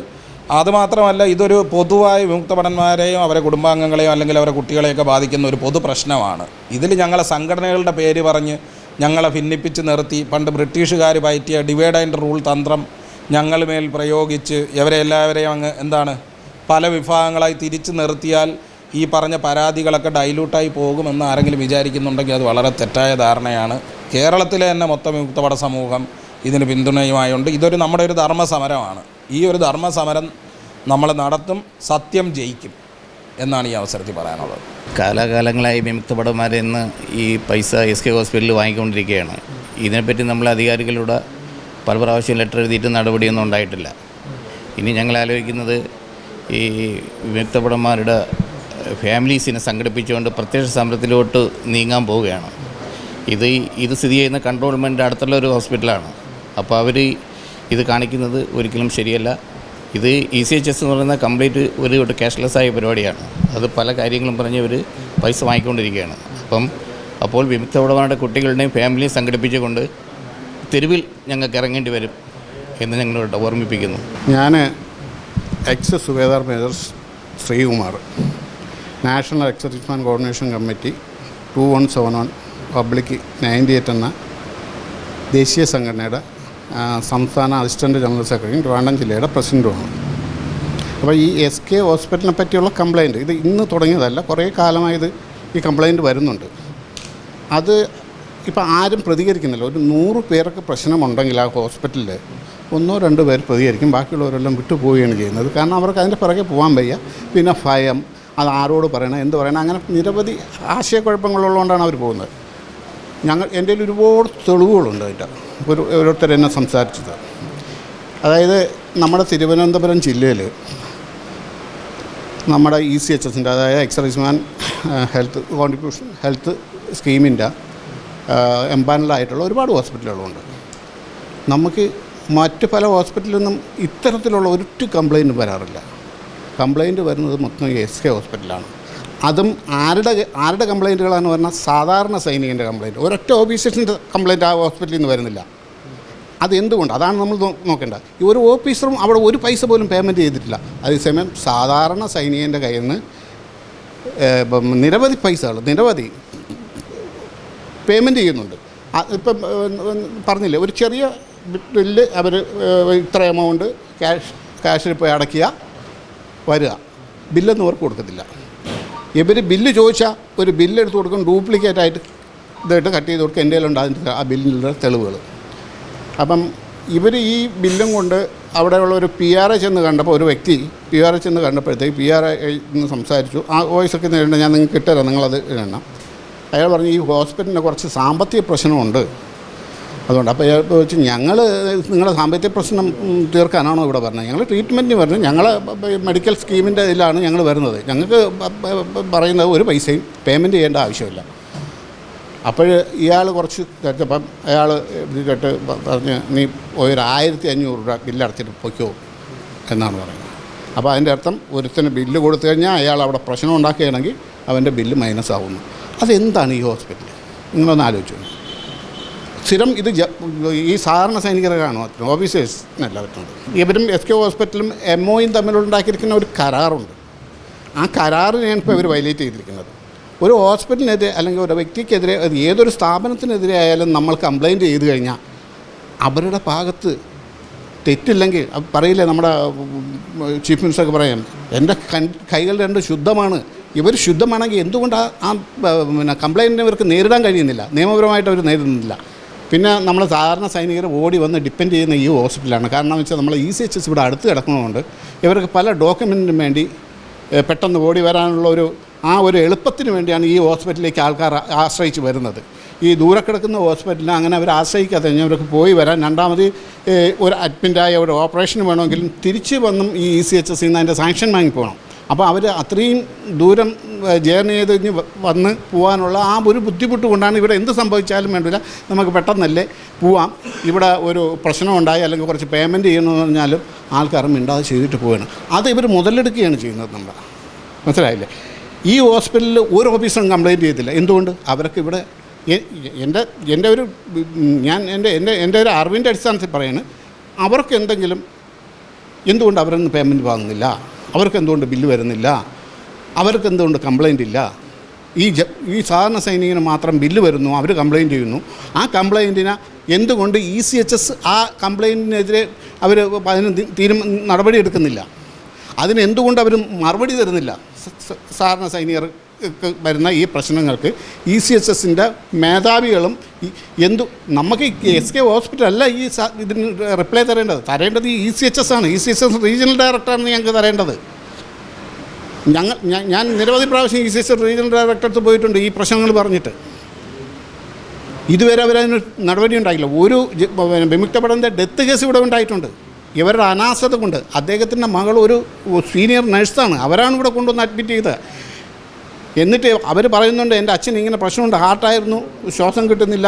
Speaker 5: അതുമാത്രമല്ല, ഇതൊരു പൊതുവായ വിമുക്ത ഭടന്മാരെയും അവരെ കുടുംബാംഗങ്ങളെയും അല്ലെങ്കിൽ അവരെ കുട്ടികളെയൊക്കെ ബാധിക്കുന്ന ഒരു പൊതു പ്രശ്നമാണ്. ഇതിൽ ഞങ്ങളെ സംഘടനകളുടെ പേര് പറഞ്ഞ് ഞങ്ങളെ ഭിന്നിപ്പിച്ച് നിർത്തി പണ്ട് ബ്രിട്ടീഷുകാർ പയറ്റിയ ഡിവൈഡ് ആൻഡ് റൂൾ തന്ത്രം ഞങ്ങൾ മേൽ പ്രയോഗിച്ച് ഇവരെ എല്ലാവരെയും അങ്ങ് എന്താണ് പല വിഭാഗങ്ങളായി തിരിച്ചു നിർത്തിയാൽ ഈ പറഞ്ഞ പരാതികളൊക്കെ ഡൈല്യൂട്ടായി പോകുമെന്ന് ആരെങ്കിലും വിചാരിക്കുന്നുണ്ടെങ്കിൽ അത് വളരെ തെറ്റായ ധാരണയാണ്. കേരളത്തിലെ തന്നെ മൊത്തം വിമുക്തപഠ സമൂഹം ഇതിന് പിന്തുണയുമായുണ്ട്. ഇതൊരു നമ്മുടെ ഒരു ധർമ്മസമരമാണ്. ഈ ഒരു ധർമ്മസമരം നമ്മൾ നടത്തും, സത്യം ജയിക്കും എന്നാണ് ഈ അവസരത്തിൽ പറയാനുള്ളത്.
Speaker 8: കാലാകാലങ്ങളായി വിമുക്തഭടന്മാരെ ഇന്ന് ഈ പൈസ SK ഹോസ്പിറ്റലിൽ വാങ്ങിക്കൊണ്ടിരിക്കുകയാണ്. ഇതിനെപ്പറ്റി നമ്മൾ അധികാരികളുടെ പല പ്രാവശ്യം ലെറ്റർ എഴുതിയിട്ട് നടപടിയൊന്നും ഉണ്ടായിട്ടില്ല. ഇനി ഞങ്ങൾ ആലോചിക്കുന്നത് ഈ വിമുക്തഭടന്മാരുടെ ഫാമിലീസിനെ സംഘടിപ്പിച്ചുകൊണ്ട് പ്രത്യക്ഷ സമരത്തിലോട്ട് നീങ്ങാൻ പോവുകയാണ്. ഇത് സ്ഥിതി ചെയ്യുന്ന കൺട്രോൾമെൻറ്റ് അടുത്തുള്ള ഒരു ഹോസ്പിറ്റലാണ്. അപ്പോൾ അവർ ഇത് കാണിക്കുന്നത് ഒരിക്കലും ശരിയല്ല. ഇത് ECHS എന്ന് പറയുന്ന കംപ്ലീറ്റ് ഒരു ക്യാഷ്ലെസ് ആയ പരിപാടിയാണ്. അത് പല കാര്യങ്ങളും പറഞ്ഞ് ഇവർ പൈസ വാങ്ങിക്കൊണ്ടിരിക്കുകയാണ്. അപ്പോൾ വിമുക്തഭടന്മാരുടെ കുട്ടികളുടെയും ഫാമിലിയും സംഘടിപ്പിച്ചുകൊണ്ട് തെരുവിൽ ഞങ്ങൾക്ക് ഇറങ്ങേണ്ടി വരും എന്ന് ഞങ്ങളോട് ഓർമ്മിപ്പിക്കുന്നു.
Speaker 4: ഞാൻ ex subedar major Sreekumar, national ex serviceman coordination committee 2171/98 എന്ന ദേശീയ സംഘടനയുടെ സംസ്ഥാന അസിസ്റ്റൻറ്റ് ജനറൽ സെക്രട്ടറിയും ട്രിവാൻഡ്രം ജില്ലയുടെ പ്രസിഡൻറ്റുമാണ്. അപ്പോൾ ഈ SK ഹോസ്പിറ്റലിനെ പറ്റിയുള്ള കംപ്ലയിൻറ്റ് ഇത് ഇന്ന് തുടങ്ങിയതല്ല, കുറേ കാലമായത് ഈ കംപ്ലയിൻറ്റ് വരുന്നുണ്ട്. അത് ഇപ്പോൾ ആരും പ്രതികരിക്കുന്നില്ല. ഒരു 100 പേർക്ക് പ്രശ്നമുണ്ടെങ്കിൽ ആ ഹോസ്പിറ്റലിൽ 1-2 പേർ പ്രതികരിക്കും, ബാക്കിയുള്ളവരെല്ലാം വിട്ടുപോവുകയാണ് ചെയ്യുന്നത്. കാരണം അവർക്ക് അതിൻ്റെ പിറകെ പോകാൻ വയ്യ. പിന്നെ ഭയം, അത് ആരോട് പറയണം, എന്ത് പറയണം, അങ്ങനെ നിരവധി ആശയക്കുഴപ്പങ്ങളുള്ളതുകൊണ്ടാണ് അവർ പോകുന്നത്. എൻ്റെ കയ്യിൽ ഒരുപാട് തെളിവുകളുണ്ട്. അതിൻ്റെ ഓരോരുത്തർ എന്നെ സംസാരിച്ചത്. അതായത് നമ്മുടെ തിരുവനന്തപുരം ജില്ലയിൽ നമ്മുടെ ECHSൻ്റെ അതായത് എക്സർവിസ്മാൻ ഹെൽത്ത് സ്കീമിൻ്റെ എംപാനലായിട്ടുള്ള ഒരുപാട് ഹോസ്പിറ്റലുകളുണ്ട്. നമുക്ക് മറ്റ് പല ഹോസ്പിറ്റലിൽ നിന്നും ഇത്തരത്തിലുള്ള ഒരു കംപ്ലയിൻറ്റ് വരാറില്ല. കംപ്ലയിൻറ്റ് വരുന്നത് മൊത്തം SK ഹോസ്പിറ്റലാണ്. അതും ആരുടെ കംപ്ലയിൻറ്റുകളാണെന്ന് പറഞ്ഞാൽ സാധാരണ സൈനികൻ്റെ കംപ്ലയിൻറ്റ്, ഒരൊറ്റ ഓഫീസേഴ്സിൻ്റെ കംപ്ലയിൻറ്റ് ആ ഹോസ്പിറ്റലിൽ നിന്ന് വരുന്നില്ല. അതെന്തുകൊണ്ട്? അതാണ് നമ്മൾ നോക്കേണ്ടത്. ഈ ഒരു ഓഫീസറും അവിടെ ഒരു പൈസ പോലും പേയ്മെൻറ്റ് ചെയ്തിട്ടില്ല. അതേസമയം സാധാരണ സൈനികൻ്റെ കയ്യിൽ നിന്ന് നിരവധി പേയ്മെൻറ്റ് ചെയ്യുന്നുണ്ട്. ഇപ്പം പറഞ്ഞില്ലേ, ഒരു ചെറിയ ബില്ല് അവർ ഇത്ര എമൗണ്ട് ക്യാഷിൽ പോയി അടയ്ക്കുക, വരിക, ബില്ലൊന്നും അവർക്ക് കൊടുക്കത്തില്ല. ഇവർ ബില്ല് ചോദിച്ചാൽ ഒരു ബില്ല് എടുത്ത് കൊടുക്കും, ഡ്യൂപ്ലിക്കേറ്റായിട്ട് ഇതായിട്ട് കട്ട് ചെയ്ത് കൊടുക്കുക. എൻ്റെ കയ്യിലുണ്ട് അതിൻ്റെ ആ ബില്ലിൻ്റെ തെളിവുകൾ. അപ്പം ഇവർ ഈ ബില്ലും കൊണ്ട് അവിടെയുള്ള ഒരു PRA ചെന്ന് കണ്ടപ്പോൾ, ഒരു വ്യക്തി PRA ചെന്ന് കണ്ടപ്പോഴത്തേക്ക് PRA സംസാരിച്ചു. ആ വോയിസൊക്കെ നേരിട്ട് ഞാൻ നിങ്ങൾക്ക് ഇട്ടുതരാം, നിങ്ങളത് എണ്ണം. അയാൾ പറഞ്ഞു ഈ ഹോസ്പിറ്റലിന് കുറച്ച് സാമ്പത്തിക പ്രശ്നമുണ്ട്, അതുകൊണ്ട്. അപ്പോൾ അയാൾ ചോദിച്ചു, ഞങ്ങൾ നിങ്ങളുടെ സാമ്പത്തിക പ്രശ്നം തീർക്കാനാണോ ഇവിടെ പറഞ്ഞത്? ഞങ്ങൾ ട്രീറ്റ്മെൻറ്റിന് പറഞ്ഞു, ഞങ്ങൾ മെഡിക്കൽ സ്കീമിൻ്റെ ഇതിലാണ് ഞങ്ങൾ വരുന്നത്, ഞങ്ങൾക്ക് പറയുന്നത് ഒരു പൈസയും പേയ്മെൻറ്റ് ചെയ്യേണ്ട ആവശ്യമില്ല. അപ്പോൾ ഇയാൾ കുറച്ച് കേട്ടപ്പം അയാൾ ഇത് കേട്ട് പറഞ്ഞ്, നീ ഒരു 1500 രൂപ ബില്ലടച്ചിട്ട് പൊയ്ക്കോ എന്നാണ് പറയുന്നത്. അപ്പോൾ അതിൻ്റെ അർത്ഥം ഒരുത്തിന് ബില്ല് കൊടുത്തു കഴിഞ്ഞാൽ അയാൾ അവിടെ പ്രശ്നം ഉണ്ടാക്കുകയാണെങ്കിൽ അവൻ്റെ ബില്ല് മൈനസ് ആവുന്നു. അതെന്താണ് ഈ ഹോസ്പിറ്റൽ? നിങ്ങളൊന്ന് ആലോചിച്ചു. സ്ഥിരം ഇത് ഈ സാധാരണ സൈനികരാണ് ഓഫീസേഴ്സിനല്ല പറ്റുന്നത്. ഇവരും SK ഹോസ്പിറ്റലും MOയും തമ്മിലുണ്ടാക്കിയിരിക്കുന്ന ഒരു കരാറുണ്ട്. ആ കരാറിനെയാണ് ഇപ്പോൾ ഇവർ വയലേറ്റ് ചെയ്തിരിക്കുന്നത്. ഒരു ഹോസ്പിറ്റലിനെതിരെ അല്ലെങ്കിൽ ഒരു വ്യക്തിക്കെതിരെ, ഏതൊരു സ്ഥാപനത്തിനെതിരെ ആയാലും നമ്മൾ കംപ്ലയിൻറ്റ് ചെയ്ത് കഴിഞ്ഞാൽ അവരുടെ ഭാഗത്ത് തെറ്റില്ലെങ്കിൽ പറയില്ലേ നമ്മുടെ ചീഫ് മിനിസ്റ്റർക്ക് പറയാം, എൻ്റെ കൈകൾ രണ്ട് ശുദ്ധമാണ്. ഇവർ ശുദ്ധമാണെങ്കിൽ എന്തുകൊണ്ടാണ് ആ പിന്നെ കംപ്ലയിൻറ്റിനെ ഇവർക്ക് നേരിടാൻ കഴിയുന്നില്ല, നിയമപരമായിട്ട് അവർ നേരിടുന്നില്ല. പിന്നെ നമ്മൾ സാധാരണ സൈനികർ ഓടി വന്ന് ഡിപ്പെൻഡ് ചെയ്യുന്ന ഈ ഹോസ്പിറ്റലാണ്. കാരണം എന്ന് വെച്ചാൽ നമ്മൾ ECHS ഇവിടെ അടുത്ത് കിടക്കുന്നതുകൊണ്ട് ഇവർക്ക് പല ഡോക്യുമെൻറ്റിനും വേണ്ടി പെട്ടെന്ന് ഓടി വരാനുള്ള ഒരു എളുപ്പത്തിന് വേണ്ടിയാണ് ഈ ഹോസ്പിറ്റലിലേക്ക് ആൾക്കാർ ആശ്രയിച്ച് വരുന്നത്. ഈ ദൂരെ കിടക്കുന്ന ഹോസ്പിറ്റലിൽ അങ്ങനെ അവർ ആശ്രയിക്കാതെ അവർക്ക് പോയി വരാൻ രണ്ടാമത് ഒരു അഡ്മിറ്റായ ഒരു ഓപ്പറേഷൻ വേണമെങ്കിലും തിരിച്ച് വന്നും ഈ ECHS നിന്ന് അതിൻ്റെ സാങ്ഷൻ വാങ്ങിപ്പോകണം. അപ്പോൾ അവർ അത്രയും ദൂരം ജേർണി ചെയ്ത് വന്ന് പോകാനുള്ള ആ ഒരു ബുദ്ധിമുട്ട് കൊണ്ടാണ് ഇവിടെ എന്ത് സംഭവിച്ചാലും വേണ്ടില്ല, നമുക്ക് പെട്ടെന്നല്ലേ പോവാം, ഇവിടെ ഒരു പ്രശ്നമുണ്ടായി അല്ലെങ്കിൽ കുറച്ച് പേയ്മെൻറ്റ് ചെയ്യണമെന്ന് പറഞ്ഞാലും ആൾക്കാർ മിണ്ടാതെ ചെയ്തിട്ട് പോവുകയാണ്. അത് ഇവർ മുതലെടുക്കുകയാണ് ചെയ്യുന്നത്. നമ്മുടെ മനസ്സിലായില്ലേ? ഈ ഹോസ്പിറ്റലിൽ ഒരു ഓഫീസറും കംപ്ലയിൻറ്റ് ചെയ്തില്ല. എന്തുകൊണ്ട്? അവർക്ക് ഇവിടെ എൻ്റെ ഒരു അറിവിൻ്റെ അടിസ്ഥാനത്തിൽ പറയുന്നത്, അവർക്ക് എന്തുകൊണ്ട് അവരൊന്നും പേയ്മെൻറ്റ് വാങ്ങുന്നില്ല, അവർക്ക് എന്തുകൊണ്ട് ബില്ല് വരുന്നില്ല, അവർക്ക് എന്തുകൊണ്ട് കംപ്ലയിൻ്റ് ഇല്ല. ഈ സാധാരണ സൈനികന് മാത്രം ബില്ല് വരുന്നു, അവർ കംപ്ലയിൻറ്റ് ചെയ്യുന്നു. ആ കംപ്ലയിൻറ്റിനെ എന്തുകൊണ്ട് ECHS ആ കംപ്ലയിൻറ്റിനെതിരെ അവർ അതിന് നടപടി എടുക്കുന്നില്ല? അതിന് എന്തുകൊണ്ട് അവർ മറുപടി തരുന്നില്ല? സാധാരണ സൈനികർക്ക് വരുന്ന ഈ പ്രശ്നങ്ങൾക്ക് ECHSൻ്റെ മേധാവികളും നമുക്ക് SK ഹോസ്പിറ്റൽ അല്ല ഇതിന് റിപ്ലൈ തരേണ്ടത് ഈ ECHS ആണ്. ECHS റീജിയണൽ ഡയറക്ടറാണ് ഞങ്ങൾക്ക് തരേണ്ടത്. ഞാൻ നിരവധി പ്രാവശ്യം ECHS റീജിയണൽ ഡയറക്ടർക്ക് പോയിട്ടുണ്ട് ഈ പ്രശ്നങ്ങൾ പറഞ്ഞിട്ട്. ഇതുവരെ അവരതിന് നടപടി ഉണ്ടായില്ല. ഒരു വിമുക്ത ഭടൻ്റെ ഡെത്ത് കേസ് ഇവിടെ ഉണ്ടായിട്ടുണ്ട്. ഇവരുടെ അനാസ്ഥത കൊണ്ട്. അദ്ദേഹത്തിൻ്റെ മകൾ ഒരു സീനിയർ നഴ്സാണ്, അവരാണ് ഇവിടെ കൊണ്ടുവന്ന് അഡ്മിറ്റ് ചെയ്തത്. എന്നിട്ട് അവർ പറയുന്നുണ്ട്, എൻ്റെ അച്ഛൻ ഇങ്ങനെ പ്രശ്നമുണ്ട്, ഹാർട്ടായിരുന്നു, ശ്വാസം കിട്ടുന്നില്ല,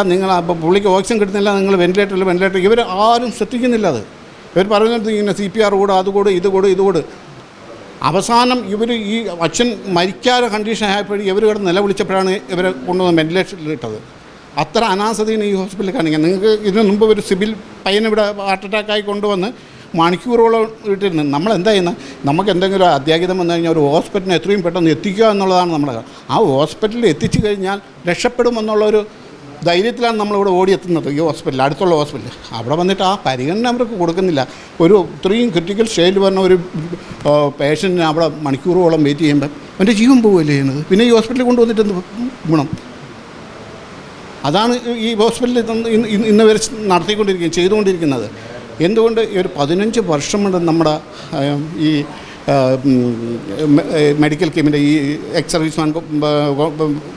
Speaker 4: പുള്ളിക്ക് ഓക്സിജൻ കിട്ടുന്നില്ല, നിങ്ങൾ വെന്റിലേറ്റർ. ഇവർ ആരും ശ്രദ്ധിക്കുന്നില്ല. ഇവർ പറയുന്നത് ഇങ്ങനെ CPR കൂടെ, അതുകൂടെ, ഇതുകൂടെ. അവസാനം ഈ അച്ഛൻ മരിക്കാതെ കണ്ടീഷൻ ആയപ്പോഴും ഇവർ ഇവിടെ നിലവിളിച്ചപ്പോഴാണ് ഇവരെ കൊണ്ടുവന്ന് വെന്റിലേറ്ററിൽ ഇട്ടത്. അത്ര അനാസ്ഥതയാണ് ഈ ഹോസ്പിറ്റലിൽ കാണിക്കുക. നിങ്ങൾക്ക് ഇതിനു മുമ്പ് ഒരു സിവിൽ പയ്യനിവിടെ ഹാർട്ട് അറ്റാക്കായി കൊണ്ടുവന്ന് മണിക്കൂറോളം ഇട്ടിരുന്നു. നമ്മളെന്താ ചെയ്യുന്നത്? നമുക്ക് എന്തെങ്കിലും അത്യാഹിതം വന്നു കഴിഞ്ഞാൽ ഒരു ഹോസ്പിറ്റലിനെ എത്രയും പെട്ടെന്ന് എത്തിക്കുക എന്നുള്ളതാണ് നമ്മുടെ. ആ ഹോസ്പിറ്റലിൽ എത്തിച്ചു കഴിഞ്ഞാൽ രക്ഷപ്പെടുമെന്നുള്ളൊരു ധൈര്യത്തിലാണ് നമ്മളിവിടെ ഓടിയെത്തുന്നത്. ഈ ഹോസ്പിറ്റൽ, അടുത്തുള്ള ഹോസ്പിറ്റൽ. അവിടെ വന്നിട്ട് ആ പരിഗണന അവർക്ക് കൊടുക്കുന്നില്ല. ഇത്രയും ക്രിട്ടിക്കൽ സ്റ്റേജിൽ പറഞ്ഞ ഒരു പേഷ്യൻറ്റിനെ അവിടെ മണിക്കൂറോളം വെയിറ്റ് ചെയ്യുമ്പോൾ അവൻ്റെ ജീവൻ പോവുകയല്ലേ ചെയ്യുന്നത്. പിന്നെ ഈ ഹോസ്പിറ്റലിൽ കൊണ്ടുവന്നിട്ട് എന്ത് ഗുണം? അതാണ് ഈ ഹോസ്പിറ്റലിൽ ഇന്ന് വരെ ചെയ്തുകൊണ്ടിരിക്കുന്നത്. എന്തുകൊണ്ട് ഒരു 15 വർഷം കൊണ്ട് നമ്മുടെ ഈ മെഡിക്കൽ സ്കീമിൻ്റെ ഈ എക്സ് സർവീസ്മാൻ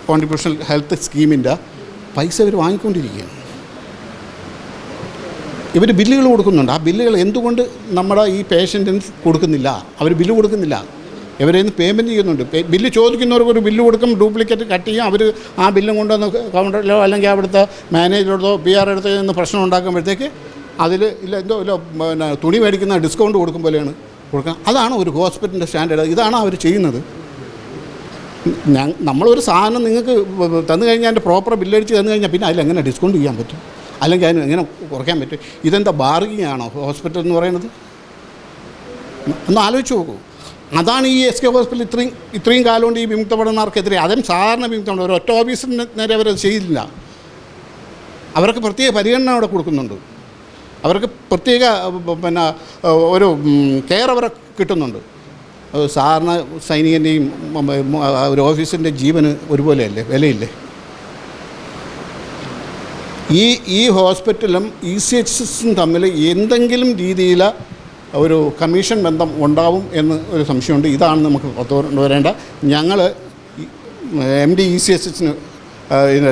Speaker 4: കോൺട്രിബ്യൂഷണൽ ഹെൽത്ത് സ്കീമിൻ്റെ പൈസ ഇവർ വാങ്ങിക്കൊണ്ടിരിക്കുകയാണ്. ഇവർ ബില്ലുകൾ കൊടുക്കുന്നുണ്ട്. ആ ബില്ലുകൾ എന്തുകൊണ്ട് നമ്മുടെ ഈ പേഷ്യൻറ്റിന് കൊടുക്കുന്നില്ല? അവർ ബില്ല് കൊടുക്കുന്നില്ല. ഇവരിൽ നിന്ന് പേയ്മെൻറ്റ് ചെയ്യുന്നുണ്ട്. ബില്ല് ചോദിക്കുന്നവർക്ക് ഒരു ബില്ല് കൊടുക്കും, ഡ്യൂപ്ലിക്കേറ്റ് കട്ട് ചെയ്യും. അവർ ആ ബില്ലും കൊണ്ടുവന്ന് കൗണ്ടറിലോ അല്ലെങ്കിൽ അവിടുത്തെ മാനേജറോടോ PR എടുത്ത് നിന്ന് പ്രശ്നം ഉണ്ടാക്കുമ്പോഴത്തേക്ക് അതിൽ പിന്നെ തുണി മേടിക്കുന്ന ഡിസ്കൗണ്ട് കൊടുക്കും പോലെയാണ് കൊടുക്കുക. അതാണ് ഒരു ഹോസ്പിറ്റലിൻ്റെ സ്റ്റാൻഡേർഡ്. ഇതാണ് അവർ ചെയ്യുന്നത്. നമ്മളൊരു സാധനം നിങ്ങൾക്ക് തന്നു കഴിഞ്ഞാൽ അതിൻ്റെ പ്രോപ്പർ ബില്ലടിച്ച് തന്നു കഴിഞ്ഞാൽ പിന്നെ അതിലെങ്ങനെ ഡിസ്കൗണ്ട് ചെയ്യാൻ പറ്റും? അല്ലെങ്കിൽ അതിന് എങ്ങനെ കുറയ്ക്കാൻ പറ്റും? ഇതെന്താ ബാർഗിങ് ആണോ ഹോസ്പിറ്റൽ എന്ന് പറയുന്നത്? ഒന്ന് ആലോചിച്ച് നോക്കൂ. അതാണ് ഈ SK ഹോസ്പിറ്റൽ ഇത്രയും കാലം കൊണ്ട് ഈ വിമുക്ത ഭടന്മാർക്കെതിരെ, അതും സാധാരണ വിമുക്ത ഭടൻ ഒരൊറ്റ ഓഫീസറിന് നേരെ അവരത് ചെയ്തില്ല. അവർക്ക് പ്രത്യേക പരിഗണന അവിടെ കൊടുക്കുന്നുണ്ട്. അവർക്ക് പ്രത്യേക പിന്നെ ഒരു കെയർ അവരെ കിട്ടുന്നുണ്ട്. സാധാരണ സൈനികൻ്റെയും ഒരു ഓഫീസിൻ്റെ ജീവന് ഒരുപോലെയല്ലേ, വിലയില്ലേ? ഈ ഹോസ്പിറ്റലും ECHSും തമ്മിൽ എന്തെങ്കിലും രീതിയിൽ ഒരു കമ്മീഷൻ ബന്ധം ഉണ്ടാവും എന്ന് ഒരു സംശയമുണ്ട്. ഇതാണ് നമുക്ക് കൊണ്ടുവരേണ്ട. ഞങ്ങൾ MD ECHSന്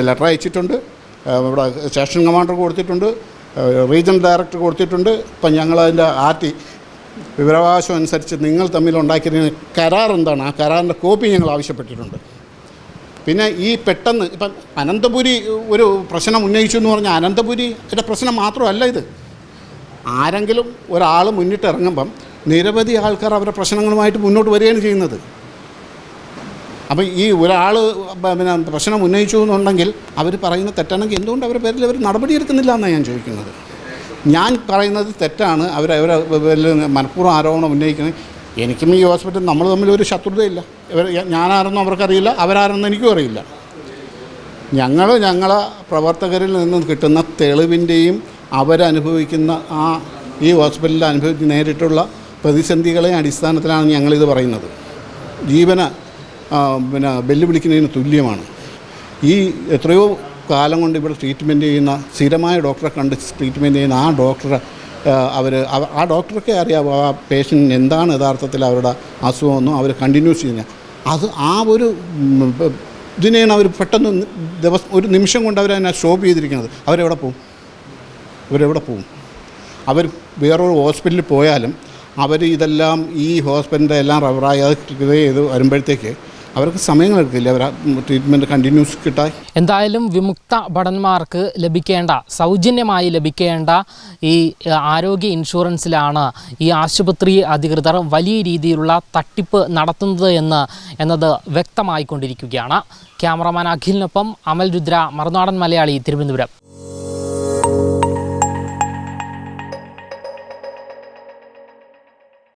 Speaker 4: ലെറ്റർ അയച്ചിട്ടുണ്ട്, ഇവിടെ സ്റ്റേഷൻ കമാൻഡർ കൊടുത്തിട്ടുണ്ട്, റീജിയണൽ ഡയറക്ടർ കൊടുത്തിട്ടുണ്ട്. ഇപ്പം ഞങ്ങളതിൻ്റെ വിവരാവകാശം അനുസരിച്ച് നിങ്ങൾ തമ്മിൽ ഉണ്ടാക്കിയിരിക്കുന്ന കരാർ എന്താണ്, ആ കരാറിൻ്റെ കോപ്പി ഞങ്ങൾ ആവശ്യപ്പെട്ടിട്ടുണ്ട്. പിന്നെ ഈ പെട്ടെന്ന് ഇപ്പം അനന്തപുരി ഒരു പ്രശ്നം ഉന്നയിച്ചു എന്ന് പറഞ്ഞാൽ അനന്തപുരിയുടെ പ്രശ്നം മാത്രമല്ല ഇത്. ആരെങ്കിലും ഒരാൾ മുന്നിട്ട് ഇറങ്ങുമ്പം നിരവധി ആൾക്കാർ അവരുടെ പ്രശ്നങ്ങളുമായിട്ട് മുന്നോട്ട് വരികയാണ് ചെയ്യുന്നത്. അപ്പം ഈ ഒരാൾ പിന്നെ പ്രശ്നം ഉന്നയിച്ചു എന്നുണ്ടെങ്കിൽ അവർ പറയുന്ന തെറ്റാണെങ്കിൽ എന്തുകൊണ്ട് അവരുടെ പേരിൽ അവർ നടപടിയെടുക്കുന്നില്ല എന്നാണ് ഞാൻ ചോദിക്കുന്നത്. ഞാൻ പറയുന്നത് തെറ്റാണ്. അവരെ മനഃപൂർവ്വം ആരോപണം ഉന്നയിക്കുന്നത്. എനിക്കും ഈ ഹോസ്പിറ്റൽ നമ്മൾ തമ്മിലൊരു ശത്രുതയില്ല. ഞാനാരെന്നും അവർക്കറിയില്ല, അവരാരെന്നും എനിക്കും അറിയില്ല. ഞങ്ങളെ പ്രവർത്തകരിൽ നിന്ന് കിട്ടുന്ന തെളിവിൻ്റെയും അവരനുഭവിക്കുന്ന ആ ഈ ഹോസ്പിറ്റലിൽ നേരിട്ടുള്ള പ്രതിസന്ധികളെ അടിസ്ഥാനത്തിലാണ് ഞങ്ങളിത് പറയുന്നത്. ജീവന വെല്ലുവിളിക്കുന്നതിന് തുല്യമാണ്. ഈ എത്രയോ കാലം കൊണ്ട് ഇവിടെ ട്രീറ്റ്മെൻറ്റ് ചെയ്യുന്ന സ്ഥിരമായ ഡോക്ടറെ കണ്ട് ട്രീറ്റ്മെൻറ്റ് ചെയ്യുന്ന ആ ഡോക്ടർക്ക് അറിയാമോ ആ പേഷ്യൻറ്റിന് എന്താണ് യഥാർത്ഥത്തിൽ അവരുടെ അസുഖമെന്നും അവർ കണ്ടിന്യൂസ് ചെയ്യുന്നത്. അത് ആ ഒരു ഇതിനെയാണ് അവർ പെട്ടെന്ന് ഒരു നിമിഷം കൊണ്ട് അവരതിനെ സ്റ്റോപ്പ് ചെയ്തിരിക്കുന്നത്. അവരെവിടെ പോവും? അവർ വേറൊരു ഹോസ്പിറ്റലിൽ പോയാലും അവർ ഇതെല്ലാം ഈ ഹോസ്പിറ്റലിൻ്റെ എല്ലാം റവറായി അത് ക്ലിയർ ചെയ്ത് വരുമ്പോഴത്തേക്ക് അവർക്ക് സമയങ്ങളെടുക്കില്ല അവർ ട്രീറ്റ്മെൻറ്റ് കണ്ടിന്യൂസ് കിട്ടാൻ.
Speaker 6: എന്തായാലും വിമുക്ത ഭടന്മാർക്ക് സൗജന്യമായി ലഭിക്കേണ്ട ഈ ആരോഗ്യ ഇൻഷുറൻസിലാണ് ഈ ആശുപത്രി അധികൃതർ വലിയ രീതിയിലുള്ള തട്ടിപ്പ് നടത്തുന്നത് എന്നത് വ്യക്തമായിക്കൊണ്ടിരിക്കുകയാണ്. ക്യാമറമാൻ അഖിലിനൊപ്പം അമൽ രുദ്ര, മറുനാടൻ മലയാളി, തിരുവനന്തപുരം.